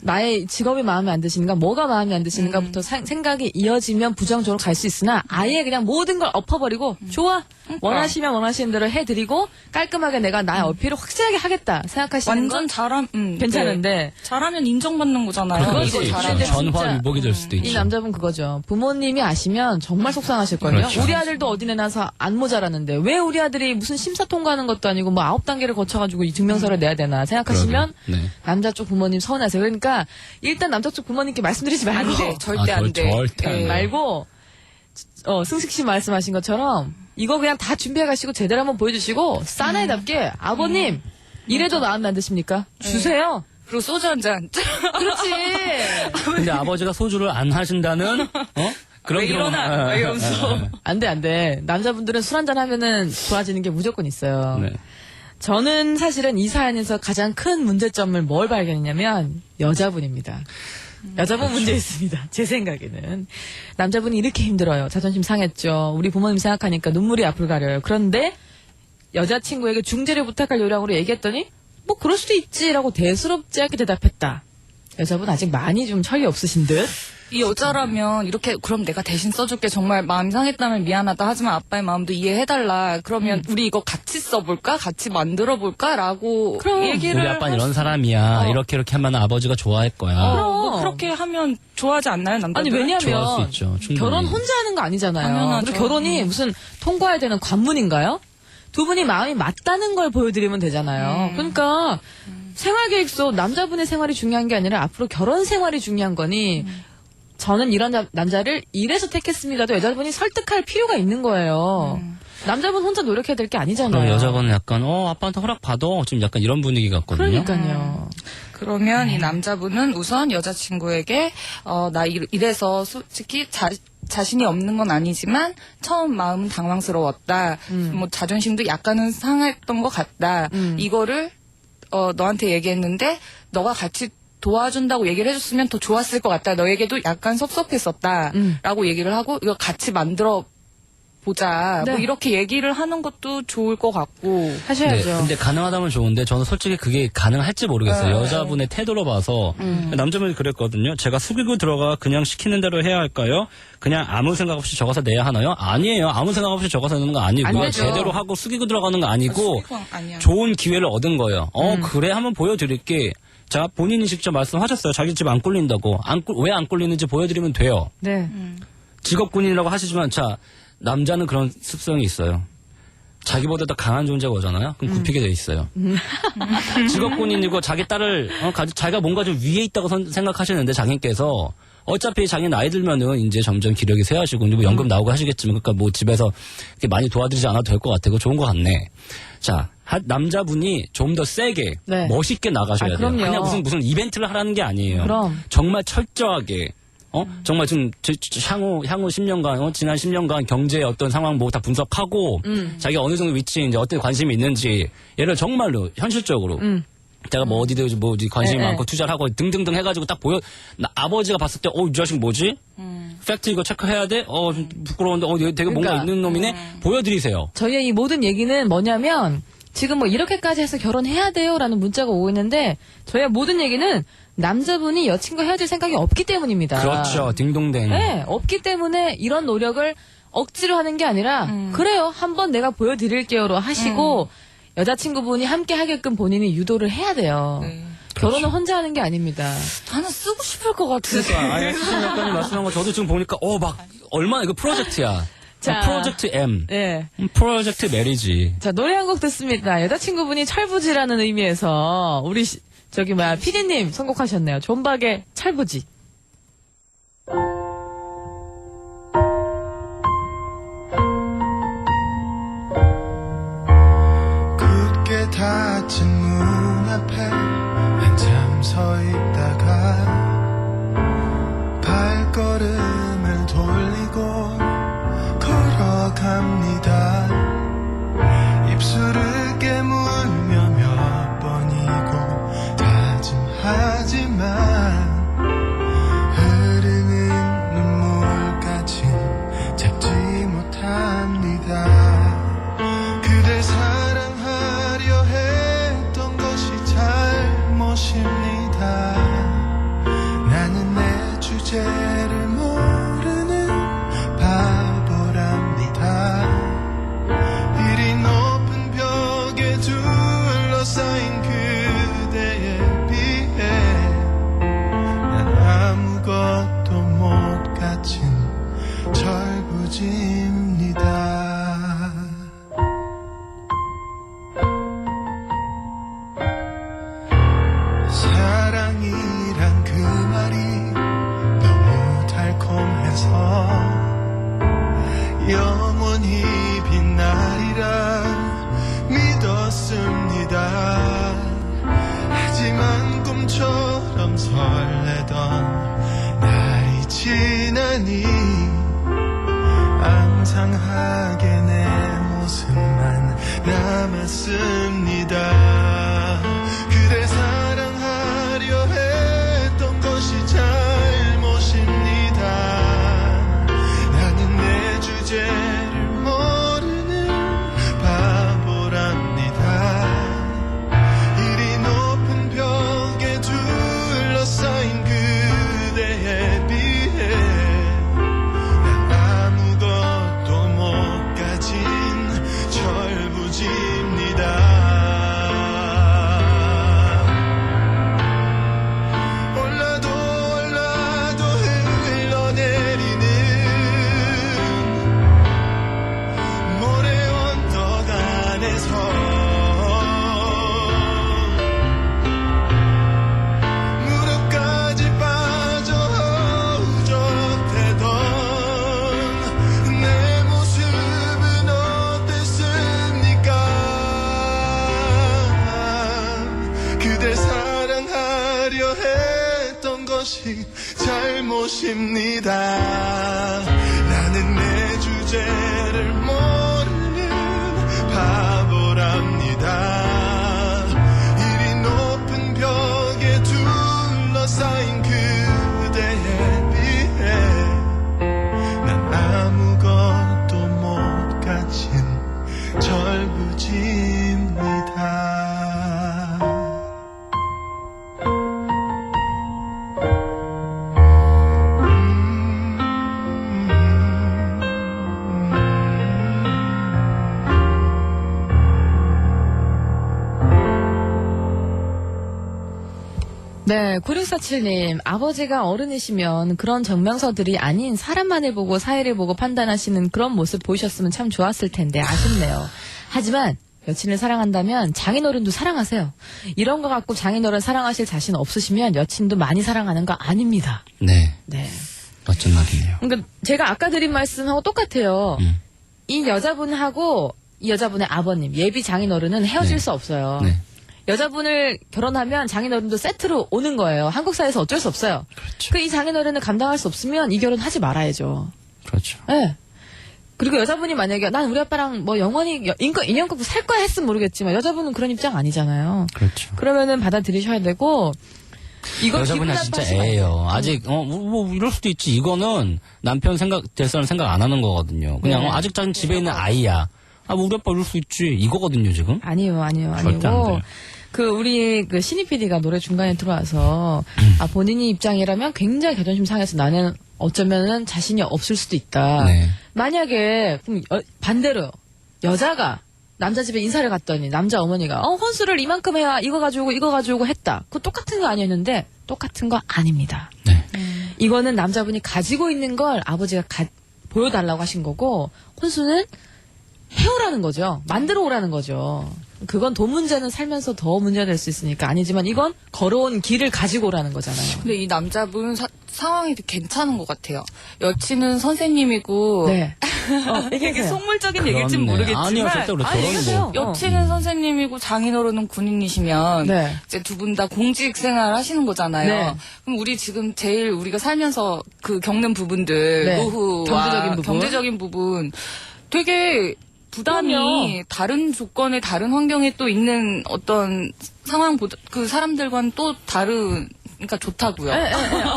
나의 직업이 마음에 안 드시는가? 뭐가 마음에 안 드시는가부터 생각이 이어지면 부정적으로 갈 수 있으나 아예 그냥 모든 걸 엎어버리고 좋아. 원하시면 원하시는 대로 해드리고 깔끔하게 내가 나의 어필을 확실하게 하겠다 생각하시는 완전 건 잘함, 괜찮은데 네. 잘하면 인정받는 거잖아요. 그럴 그렇지. 수 있죠. 근데 진짜 전화위복이 될 수도 있죠. 이 남자분 그거죠. 부모님이 아시면 정말 속상하실걸요. 그렇죠. 우리 아들도 어디 내놔서 안 모자라는데 왜 우리 아들이 무슨 심사 통과하는 것도 아니고 뭐 9단계를 거쳐가지고 이 증명서를 내야 되나 생각하시면 그러게. 네. 남자 쪽 부모님 서운하세요. 그러니까 일단 남자 쪽 부모님께 말씀드리지 말고 안 돼. 절대 안 돼. 절대 안 돼. 말고 승식 씨 말씀하신 것처럼 이거 그냥 다 준비해 가시고 제대로 한번 보여주시고 사나이답게 아버님 이래도 마음에 안 드십니까? 주세요. 그리고 소주 한 잔. 그렇지. 근데 아버지가 소주를 안 하신다는 그런 왜 일어나? 막 이러면서. 안 돼. 남자분들은 술 한잔 하면은 좋아지는 게 무조건 있어요. 네. 저는 사실은 이 사연에서 가장 큰 문제점을 뭘 발견했냐면 여자분입니다. 여자분 문제 있습니다. 제 생각에는. 남자분이 이렇게 힘들어요. 자존심 상했죠. 우리 부모님 생각하니까 눈물이 앞을 가려요. 그런데 여자친구에게 중재를 부탁할 요량으로 얘기했더니 뭐 그럴 수도 있지라고 대수롭지 않게 대답했다. 여자분 아직 많이 좀 철이 없으신 듯. 이 여자라면 이렇게 그럼 내가 대신 써줄게 정말 마음이 상했다면 미안하다 하지만 아빠의 마음도 이해해달라 그러면 우리 이거 같이 써볼까 같이 만들어볼까 라고 얘기를 우리 아빠는 이런 사람이야. 이렇게 하면 아버지가 좋아할 거야. 뭐 그렇게 하면 좋아하지 않나요 남자들? 아니 좋아할 수 왜냐면 있죠. 충분히. 결혼 혼자 하는 거 아니잖아요. 당연하죠. 그리고 결혼이 무슨 통과해야 되는 관문인가요? 두 분이 마음이 맞다는 걸 보여드리면 되잖아요. 그러니까 생활계획서 남자분의 생활이 중요한 게 아니라 앞으로 결혼 생활이 중요한 거니 저는 이런 남자를 이래서 택했습니다도 여자분이 설득할 필요가 있는 거예요. 남자분 혼자 노력해야 될 게 아니잖아요. 그럼 여자분은 약간 아빠한테 허락 받아. 지금 약간 이런 분위기 같거든요. 그러니까요. 그러면 이 남자분은 우선 여자친구에게 나 이래서 솔직히 자신이 없는 건 아니지만 처음 마음은 당황스러웠다. 뭐 자존심도 약간은 상했던 것 같다. 이거를 너한테 얘기했는데 너가 같이 도와준다고 얘기를 해줬으면 더 좋았을 것 같다. 너에게도 약간 섭섭했었다. 라고 얘기를 하고 이거 같이 만들어 보자. 네. 뭐 이렇게 얘기를 하는 것도 좋을 것 같고. 하셔야죠. 네, 근데 가능하다면 좋은데 저는 솔직히 그게 가능할지 모르겠어요. 여자분의 태도로 봐서 남자분이 그랬거든요. 제가 숙이고 들어가 그냥 시키는 대로 해야 할까요? 그냥 아무 생각 없이 적어서 내야 하나요? 아니에요. 아무 생각 없이 적어서 내는 거 안 아니고요. 되죠. 제대로 하고 숙이고 들어가는 거 아니고 아니야. 좋은 기회를 얻은 거예요. 그래 한번 보여드릴게. 자, 본인이 직접 말씀하셨어요. 자기 집 안 꿀린다고. 왜 안 꿀리는지 보여드리면 돼요. 네. 직업군인이라고 하시지만 자, 남자는 그런 습성이 있어요. 자기보다 더 강한 존재가 오잖아요. 그럼 굽히게 돼 있어요. 직업군인이고 자기 딸을 자기가 뭔가 좀 위에 있다고 생각하시는데 자기께서 어차피 자기 나이 들면은 이제 점점 기력이 쇠하시고 뭐 연금 나오고 하시겠지만 그러니까 뭐 집에서 이렇게 많이 도와드리지 않아도 될 것 같아. 그거 좋은 것 같네. 자, 남자분이 좀 더 세게 네. 멋있게 나가셔야 돼요. 그럼요. 그냥 무슨 이벤트를 하라는 게 아니에요. 그럼. 정말 철저하게 정말 지금 향후 10년간 지난 10년간 경제의 어떤 상황 뭐 다 분석하고 자기가 어느 정도 위치에 이제 어떤 관심이 있는지 얘를 정말로 현실적으로 제가 뭐 어디 관심이 네, 많고 네. 투자를 하고 등등등 해가지고 딱 아버지가 봤을 때 이 자식 뭐지? 팩트 이거 체크해야 돼? 좀 부끄러운데 얘 되게 뭔가 그러니까. 있는 놈이네? 보여드리세요. 저희의 이 모든 얘기는 뭐냐면 지금 뭐 이렇게까지 해서 결혼해야 돼요라는 문자가 오고 있는데 저희의 모든 얘기는 남자분이 여친과 헤어질 생각이 없기 때문입니다. 그렇죠. 딩동댕. 네, 없기 때문에 이런 노력을 억지로 하는 게 아니라 그래요. 한번 내가 보여드릴게요로 하시고 여자친구분이 함께 하게끔 본인이 유도를 해야 돼요. 결혼은 혼자 하는 게 아닙니다. 나는 쓰고 싶을 것 같은데. 그러니까 수진 작가님 말씀한 거 저도 지금 보니까 막 얼마나 이거 프로젝트야. 자. 프로젝트 M. 네. 프로젝트 메리지. 자, 노래 한 곡 듣습니다. 여자친구분이 철부지라는 의미에서 우리 피디님 선곡하셨네요. 존박의 철부지. 굳게 닫힌 문 앞에 한참 서 있다가 발걸음을 돌리고 걸어갑니다. 입술을 깨물며 몇 번이고 다짐하지만 절부집니다. 사랑이란 그 말이 너무 달콤해서 영원히 빛나리라 믿었습니다. 하지만 꿈처럼 설레던 날이 지나니 앙상하게 내 모습만 남았습니다. 그댈 사랑하려 했던 것이 잘못입니다. 나는 내 주제를 모르는 바보랍니다. 이리 높은 벽에 둘러싸인 그대에 비해 난 아무것도 못 가진 절부지입니다. 올라도 올라도 흘러내리는 모래 언덕 안에서 무릎까지 빠져 허우적대던 내 모습은 어땠습니까? 그댈 사랑하려 했던 것이 잘못입니다. 나는 내 주제를 모르는 바보랍니다. 이리 높은 벽에 둘러싸인 그대에 비해 난 아무것도 못 가진 절부지입니다. 네, 9647님, 아버지가 어른이시면 그런 정명서들이 아닌 사람만을 보고 사회를 보고 판단하시는 그런 모습 보이셨으면 참 좋았을 텐데 아쉽네요. 하지만 여친을 사랑한다면 장인어른도 사랑하세요. 이런 거 갖고 장인어른 사랑하실 자신 없으시면 여친도 많이 사랑하는 거 아닙니다. 네. 네. 멋진 말이네요. 그러니까 제가 아까 드린 말씀하고 똑같아요. 이 여자분하고 이 여자분의 아버님, 예비 장인어른은 헤어질 수 없어요. 네. 여자분을 결혼하면 장인어른도 세트로 오는 거예요. 한국 사회에서 어쩔 수 없어요. 그렇죠. 이 장인어른을 감당할 수 없으면 이 결혼 하지 말아야죠. 그렇죠. 네. 그리고 여자분이 만약에 난 우리 아빠랑 뭐 영원히 인연 끊고 살 거야 했으면 모르겠지만 여자분은 그런 입장 아니잖아요. 그렇죠. 그러면은 받아들이셔야 되고 이거 여자분이 진짜 애예요. 아직 뭐 이럴 수도 있지. 이거는 남편 대해서는 생각 안 하는 거거든요. 그냥 네. 아직 전 집에 있는 아이야. 뭐 우리 아빠 이럴 수 있지. 이거거든요 지금. 아니요. 절대 안 돼요. 우리 신입 PD가 노래 중간에 들어와서 본인이 입장이라면 굉장히 자존심 상해서 나는 어쩌면은 자신이 없을 수도 있다. 네. 만약에 그럼 반대로 여자가 남자 집에 인사를 갔더니 남자 어머니가 혼수를 이만큼 해야 이거 가지고 했다. 그거 똑같은 거 아니었는데 똑같은 거 아닙니다. 네. 이거는 남자분이 가지고 있는 걸 아버지가 보여달라고 하신 거고 혼수는 해오라는 거죠. 만들어 오라는 거죠. 그건 돈 문제는 살면서 더 문제가 될 수 있으니까 아니지만 이건 걸어온 길을 가지고 오라는 거잖아요. 근데 이 남자분 상황이 괜찮은 것 같아요. 여친은 선생님이고 네. 되게 속물적인 얘기일진 그렇네. 모르겠지만 아니요, 절대 그렇죠. 저는 뭐. 여친은 선생님이고 장인어른은 군인이시면 네. 이제 두 분 다 공직 생활 하시는 거잖아요. 네. 그럼 우리 지금 제일 우리가 살면서 겪는 부분들 네. 노후와 경제적인 부분 되게 부담이 그럼요. 다른 조건에 다른 환경에 또 있는 어떤 상황보다 그 사람들과는 또 그러니까 좋다고요. 네,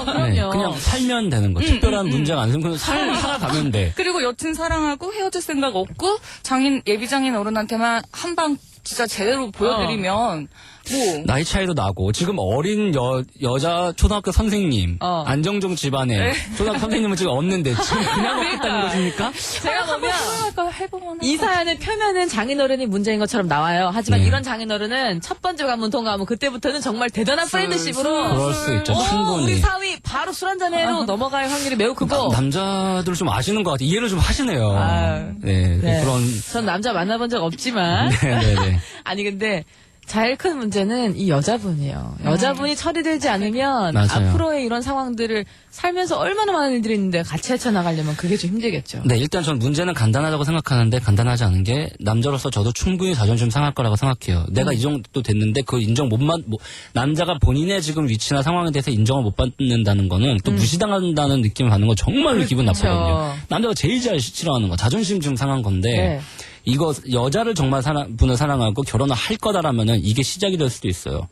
그럼요. 그냥 살면 되는 거. 특별한 문제가 안 생기면 살아가면 돼. 그리고 여친 사랑하고 헤어질 생각 없고 예비 장인 어른한테만 한 방 진짜 제대로 보여드리면 뭐 나이 차이도 나고 지금 어린 여자 초등학교 선생님 안정종 집안에 초등학교 선생님은 지금 없는데 지금 그냥 없겠다는 것입니까? 제가 보면 이 사연을 펴면은 장인어른이 문제인 것처럼 나와요. 하지만 이런 장인어른은 첫 번째 관문 통과하면 그때부터는 정말 대단한 프렌드십으로 그럴 수 있죠. 충분히. 우리 사위 바로 술 한잔해로 넘어갈 확률이 매우 크고. 남자들 좀 아시는 것 같아요. 이해를 좀 하시네요. 네, 네. 그런. 전 남자 만나본 적 없지만. 네네네. 아니 근데 제일 큰 문제는 이 여자분이에요. 여자분이 처리되지 않으면 맞아요. 앞으로의 이런 상황들을 살면서 얼마나 많은 일들이 있는데 같이 헤쳐나가려면 그게 좀 힘들겠죠. 네, 일단 전 문제는 간단하다고 생각하는데 간단하지 않은 게 남자로서 저도 충분히 자존심 상할 거라고 생각해요. 내가 이 정도 됐는데 그 인정 남자가 본인의 지금 위치나 상황에 대해서 인정을 못 받는다는 거는 또 무시당한다는 느낌을 받는 건 정말로 기분 나쁘거든요. 남자가 제일 잘 싫어하는 거 자존심 좀 상한 건데 네. 이거 여자를 정말 분을 사랑하고 결혼을 할 거다라면은 이게 시작이 될 수도 있어요.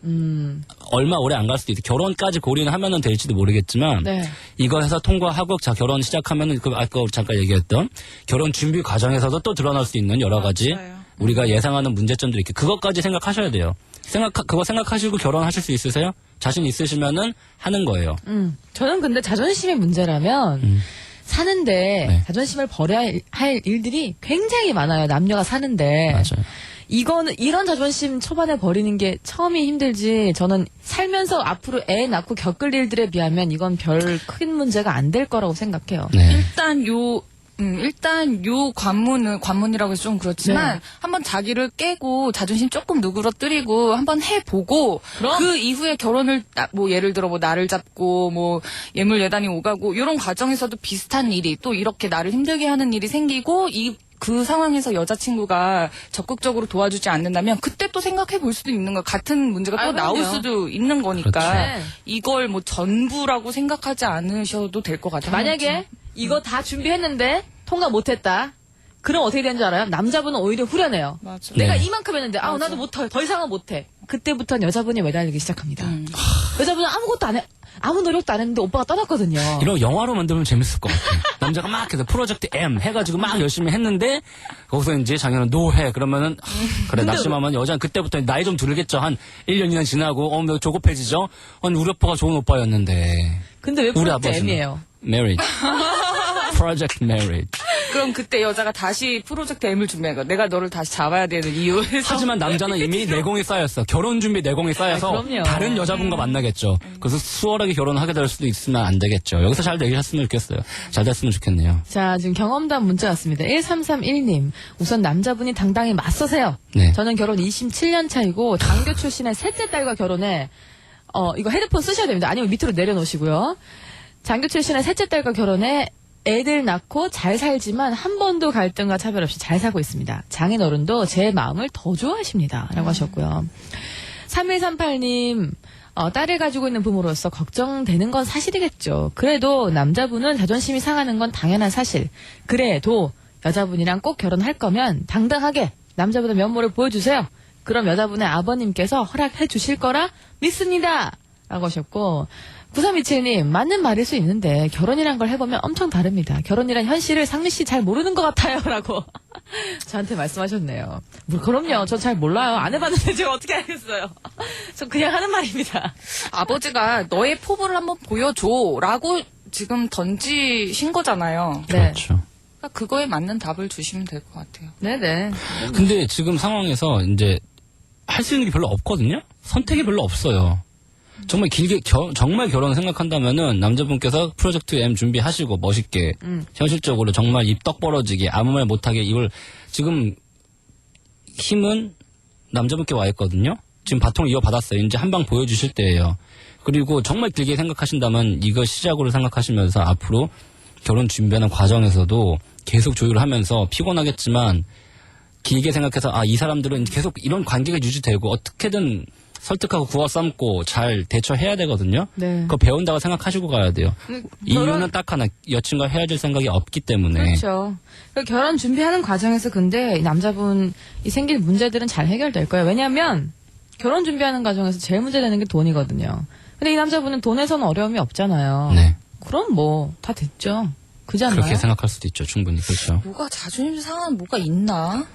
얼마 오래 안 갈 수도 있어요. 결혼까지 고려는 하면은 될지도 모르겠지만 네. 이거 해서 통과하고 자 결혼 시작하면은 아까 잠깐 얘기했던 결혼 준비 과정에서도 또 드러날 수 있는 여러 가지 우리가 예상하는 문제점들이 있게 그것까지 생각하셔야 돼요. 그거 생각하시고 결혼하실 수 있으세요? 자신 있으시면은 하는 거예요. 저는 근데 자존심의 문제라면 사는데 네. 자존심을 버려야 할 일들이 굉장히 많아요. 남녀가 사는데. 맞아요. 이런 자존심 초반에 버리는 게 처음이 힘들지. 저는 살면서 앞으로 애 낳고 겪을 일들에 비하면 이건 별 큰 문제가 안 될 거라고 생각해요. 네. 일단 요 관문이라고 해서 좀 그렇지만 네. 한번 자기를 깨고 자존심 조금 누그러뜨리고 한번 해보고 그 이후에 결혼을 뭐 예를 들어 뭐 나를 잡고 뭐 예물 예단이 오가고 이런 과정에서도 비슷한 일이 또 이렇게 나를 힘들게 하는 일이 생기고 그 상황에서 여자친구가 적극적으로 도와주지 않는다면 그때 또 생각해 볼 수도 있는 거 같은 문제가 또 나올 그럼요. 수도 있는 거니까 그렇죠. 이걸 뭐 전부라고 생각하지 않으셔도 될 것 같아요. 만약에 이거 다 준비했는데 통과 못했다. 그럼 어떻게 되는 줄 알아요? 남자분은 오히려 후련해요. 맞아. 내가 네. 이만큼 했는데 나도 못해. 더 이상은 못해. 그때부터는 여자분이 매달리기 시작합니다. 여자분은 아무것도 안 해. 아무 노력도 안 했는데 오빠가 떠났거든요. 이런 영화로 만들면 재밌을 것 같아요. 남자가 막 해서 프로젝트 M 해가지고 막 열심히 했는데 거기서 이제 자기는 노해 그러면은 그래 낙심하면 여자는 그때부터 나이 좀 들겠죠. 한 1년 2년 지나고 뭐 조급해지죠. 아니 우리 오빠가 좋은 오빠였는데. 근데 왜 우리 프로젝트 아버지는 M이에요? Marriage. Project Marriage. 그럼 그때 여자가 다시 프로젝트 M을 준비한 거야. 내가 너를 다시 잡아야 되는 이유에서. 하지만 남자는 이미 내공이 쌓였어. 결혼 준비 내공이 쌓여서 그럼요. 다른 여자분과 만나겠죠. 그래서 수월하게 결혼하게 될 수도 있으면 안 되겠죠. 여기서 잘 되셨으면 좋겠어요. 잘 됐으면 좋겠네요. 자, 지금 경험담 문자 왔습니다. 1331님. 우선 남자분이 당당히 맞서세요. 네. 저는 결혼 27년 차이고 장교 출신의 셋째 딸과 결혼해. 이거 헤드폰 쓰셔야 됩니다. 아니면 밑으로 내려놓으시고요. 장교 출신의 셋째 딸과 결혼해 애들 낳고 잘 살지만 한 번도 갈등과 차별 없이 잘 살고 있습니다. 장인어른도 제 마음을 더 좋아하십니다. 라고 하셨고요. 3138님, 딸을 가지고 있는 부모로서 걱정되는 건 사실이겠죠. 그래도 남자분은 자존심이 상하는 건 당연한 사실. 그래도 여자분이랑 꼭 결혼할 거면 당당하게 남자분의 면모를 보여주세요. 그럼 여자분의 아버님께서 허락해 주실 거라 믿습니다. 라고 하셨고, 9327님, 맞는 말일 수 있는데, 결혼이란 걸 해보면 엄청 다릅니다. 결혼이란 현실을 상미씨 잘 모르는 것 같아요. 라고 저한테 말씀하셨네요. 뭐, 그럼요. 저 잘 몰라요. 안 해봤는데 제가 어떻게 알겠어요. 저 그냥 하는 말입니다. 아버지가 너의 포부를 한번 보여줘 라고 지금 던지신 거잖아요. 네. 그렇죠. 그러니까 그거에 맞는 답을 주시면 될 것 같아요. 네네. 근데 지금 상황에서 이제 할 수 있는 게 별로 없거든요? 선택이 별로 없어요. 정말 길게, 정말 결혼 생각한다면은 남자분께서 프로젝트 M 준비하시고 멋있게, 현실적으로 정말 입 떡 벌어지게 아무 말 못하게 이걸 지금 힘은 남자분께 와 있거든요? 지금 바통을 이어받았어요. 이제 한 방 보여주실 때예요. 그리고 정말 길게 생각하신다면 이거 시작으로 생각하시면서 앞으로 결혼 준비하는 과정에서도 계속 조율하면서 피곤하겠지만 길게 생각해서 이 사람들은 계속 이런 관계가 유지되고 어떻게든 설득하고 구워 삶고 잘 대처해야 되거든요. 네. 그거 배운다고 생각하시고 가야 돼요. 이유는 딱 하나. 여친과 헤어질 생각이 없기 때문에. 그렇죠. 결혼 준비하는 과정에서 근데 이 남자분이 생길 문제들은 잘 해결될 거예요. 왜냐하면 결혼 준비하는 과정에서 제일 문제되는 게 돈이거든요. 근데 이 남자분은 돈에서는 어려움이 없잖아요. 네. 그럼 뭐 다 됐죠. 그지 않나요? 그렇게 생각할 수도 있죠. 충분히. 그렇죠. 뭐가 자존심 상한 뭐가 있나?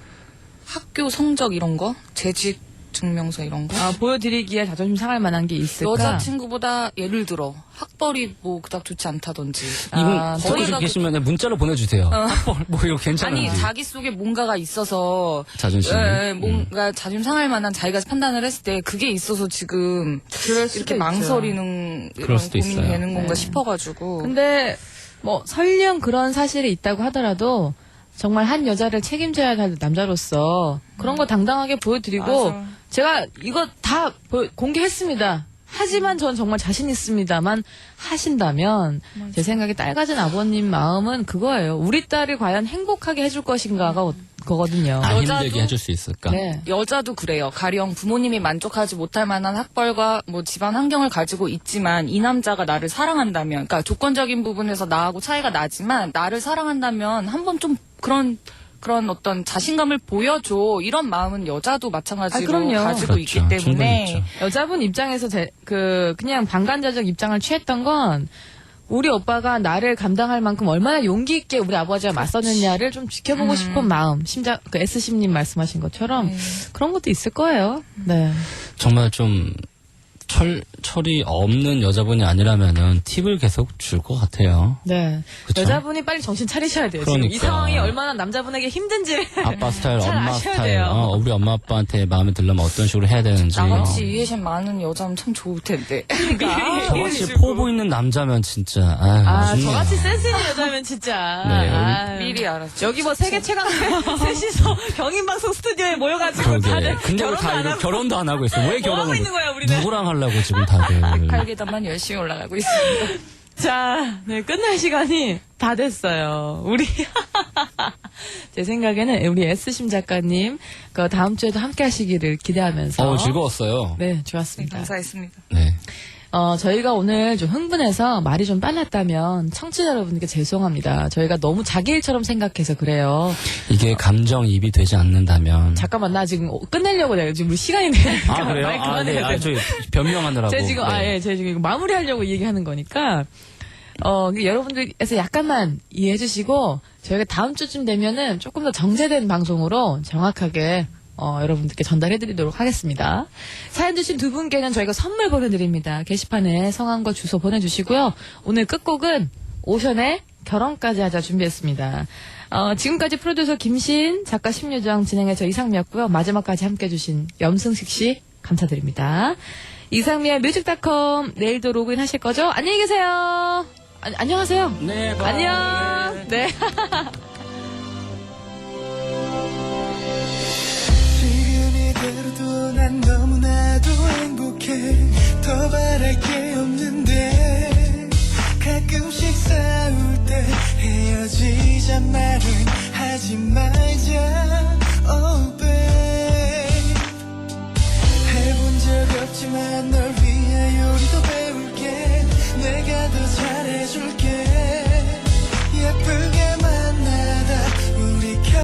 학교 성적 이런 거? 재직 증명서 이런 거. 아, 보여드리기에 자존심 상할 만한 게 있을까? 여자친구보다 예를 들어 학벌이 뭐 그닥 좋지 않다든지. 이분 듣고 저희가 계시면 문자로 보내주세요. 학벌 뭐 이거 괜찮은지. 아니 자기 속에 뭔가가 있어서 자존심이? 뭔가 자존심 상할 만한 자기가 판단을 했을 때 그게 있어서 지금 이렇게 망설이는 그럴 이런 수도 고민이 있어요. 되는 건가 싶어가지고. 근데 뭐 설령 그런 사실이 있다고 하더라도 정말 한 여자를 책임져야 할 남자로서 그런 거 당당하게 보여드리고 맞아. 제가 이거 다 공개했습니다. 하지만 전 정말 자신 있습니다만 하신다면 제 생각에 딸 가진 아버님 마음은 그거예요. 우리 딸을 과연 행복하게 해줄 것인가가 거거든요. 안 여자도- 힘들게 해줄 수 있을까? 네. 여자도 그래요. 가령 부모님이 만족하지 못할 만한 학벌과 뭐 집안 환경을 가지고 있지만 이 남자가 나를 사랑한다면, 그러니까 조건적인 부분에서 나하고 차이가 나지만 나를 사랑한다면 한번 좀 그런 어떤 자신감을 보여줘. 이런 마음은 여자도 마찬가지로 그럼요. 가지고 그렇죠. 있기 충분히 때문에 있죠. 여자분 입장에서 그냥 방관자적 입장을 취했던 건 우리 오빠가 나를 감당할 만큼 얼마나 용기 있게 우리 아버지와 맞섰느냐를 좀 지켜보고 싶은 마음. 그 S심님 말씀하신 것처럼 그런 것도 있을 거예요. 네. 정말 좀 철이 없는 여자분이 아니라면은 팁을 계속 줄 것 같아요. 네. 그쵸? 여자분이 빨리 정신 차리셔야 돼요. 지금 그러니까. 이 상황이 얼마나 남자분에게 힘든지를 아빠 스타일, 잘 엄마 아셔야 스타일, 돼요. 우리 엄마 아빠한테 마음에 들려면 어떤 식으로 해야 되는지. 나같이 위에션 많은 여자면 참 좋을 텐데. 저같이 포부 있는 남자면 진짜 아쉽네요. 저같이 센스 있는 여자면 진짜. 네, 아유. 미리 알았죠. 여기 뭐 세계 최강 셋이서 병인방송 스튜디오에 모여가지고 다들 근데 왜 다 이거 결혼도 안 하고 있어? 왜 뭐 하고 결혼을 있는 거야, 우리는? 누구랑 하려고 지금 다들. 팔계단만 열심히 올라가고 있습니다. 자, 네, 끝날 시간이 다 됐어요. 제 생각에는 우리 S심 작가님, 다음 주에도 함께 하시기를 기대하면서. 즐거웠어요. 네, 좋았습니다. 감사했습니다. 네. 저희가 오늘 좀 흥분해서 말이 좀 빨랐다면 청취자 여러분께 죄송합니다. 저희가 너무 자기 일처럼 생각해서 그래요. 이게 감정이입이 되지 않는다면. 잠깐만, 나 지금 끝내려고 내가 지금 우리 시간이 되니까. 그래요? 말 그만해야 돼. 저희 변명하느라고. 제가 지금, 제가 지금 이거 마무리하려고 얘기하는 거니까, 여러분들께서 약간만 이해해 주시고, 저희가 다음 주쯤 되면은 조금 더 정제된 방송으로 정확하게, 여러분들께 전달해 드리도록 하겠습니다. 사연 주신 두 분께는 저희가 선물 보내드립니다. 게시판에 성함과 주소 보내주시고요. 오늘 끝곡은 오션의 결혼까지 하자 준비했습니다. 지금까지 프로듀서 김신, 작가 심유정, 진행해서 이상미였고요. 마지막까지 함께 해주신 염승식 씨 감사드립니다. 이상미의 뮤직닷컴 내일도 로그인 하실 거죠? 안녕히 계세요. 안녕하세요. 네, 안녕. 네. 지금 이대로도 난 너무나도 행복해 더 바랄 게 없는데 가끔씩 싸울 때 헤어지자 말은 하지 말자 Oh babe 해본 적 없지만 널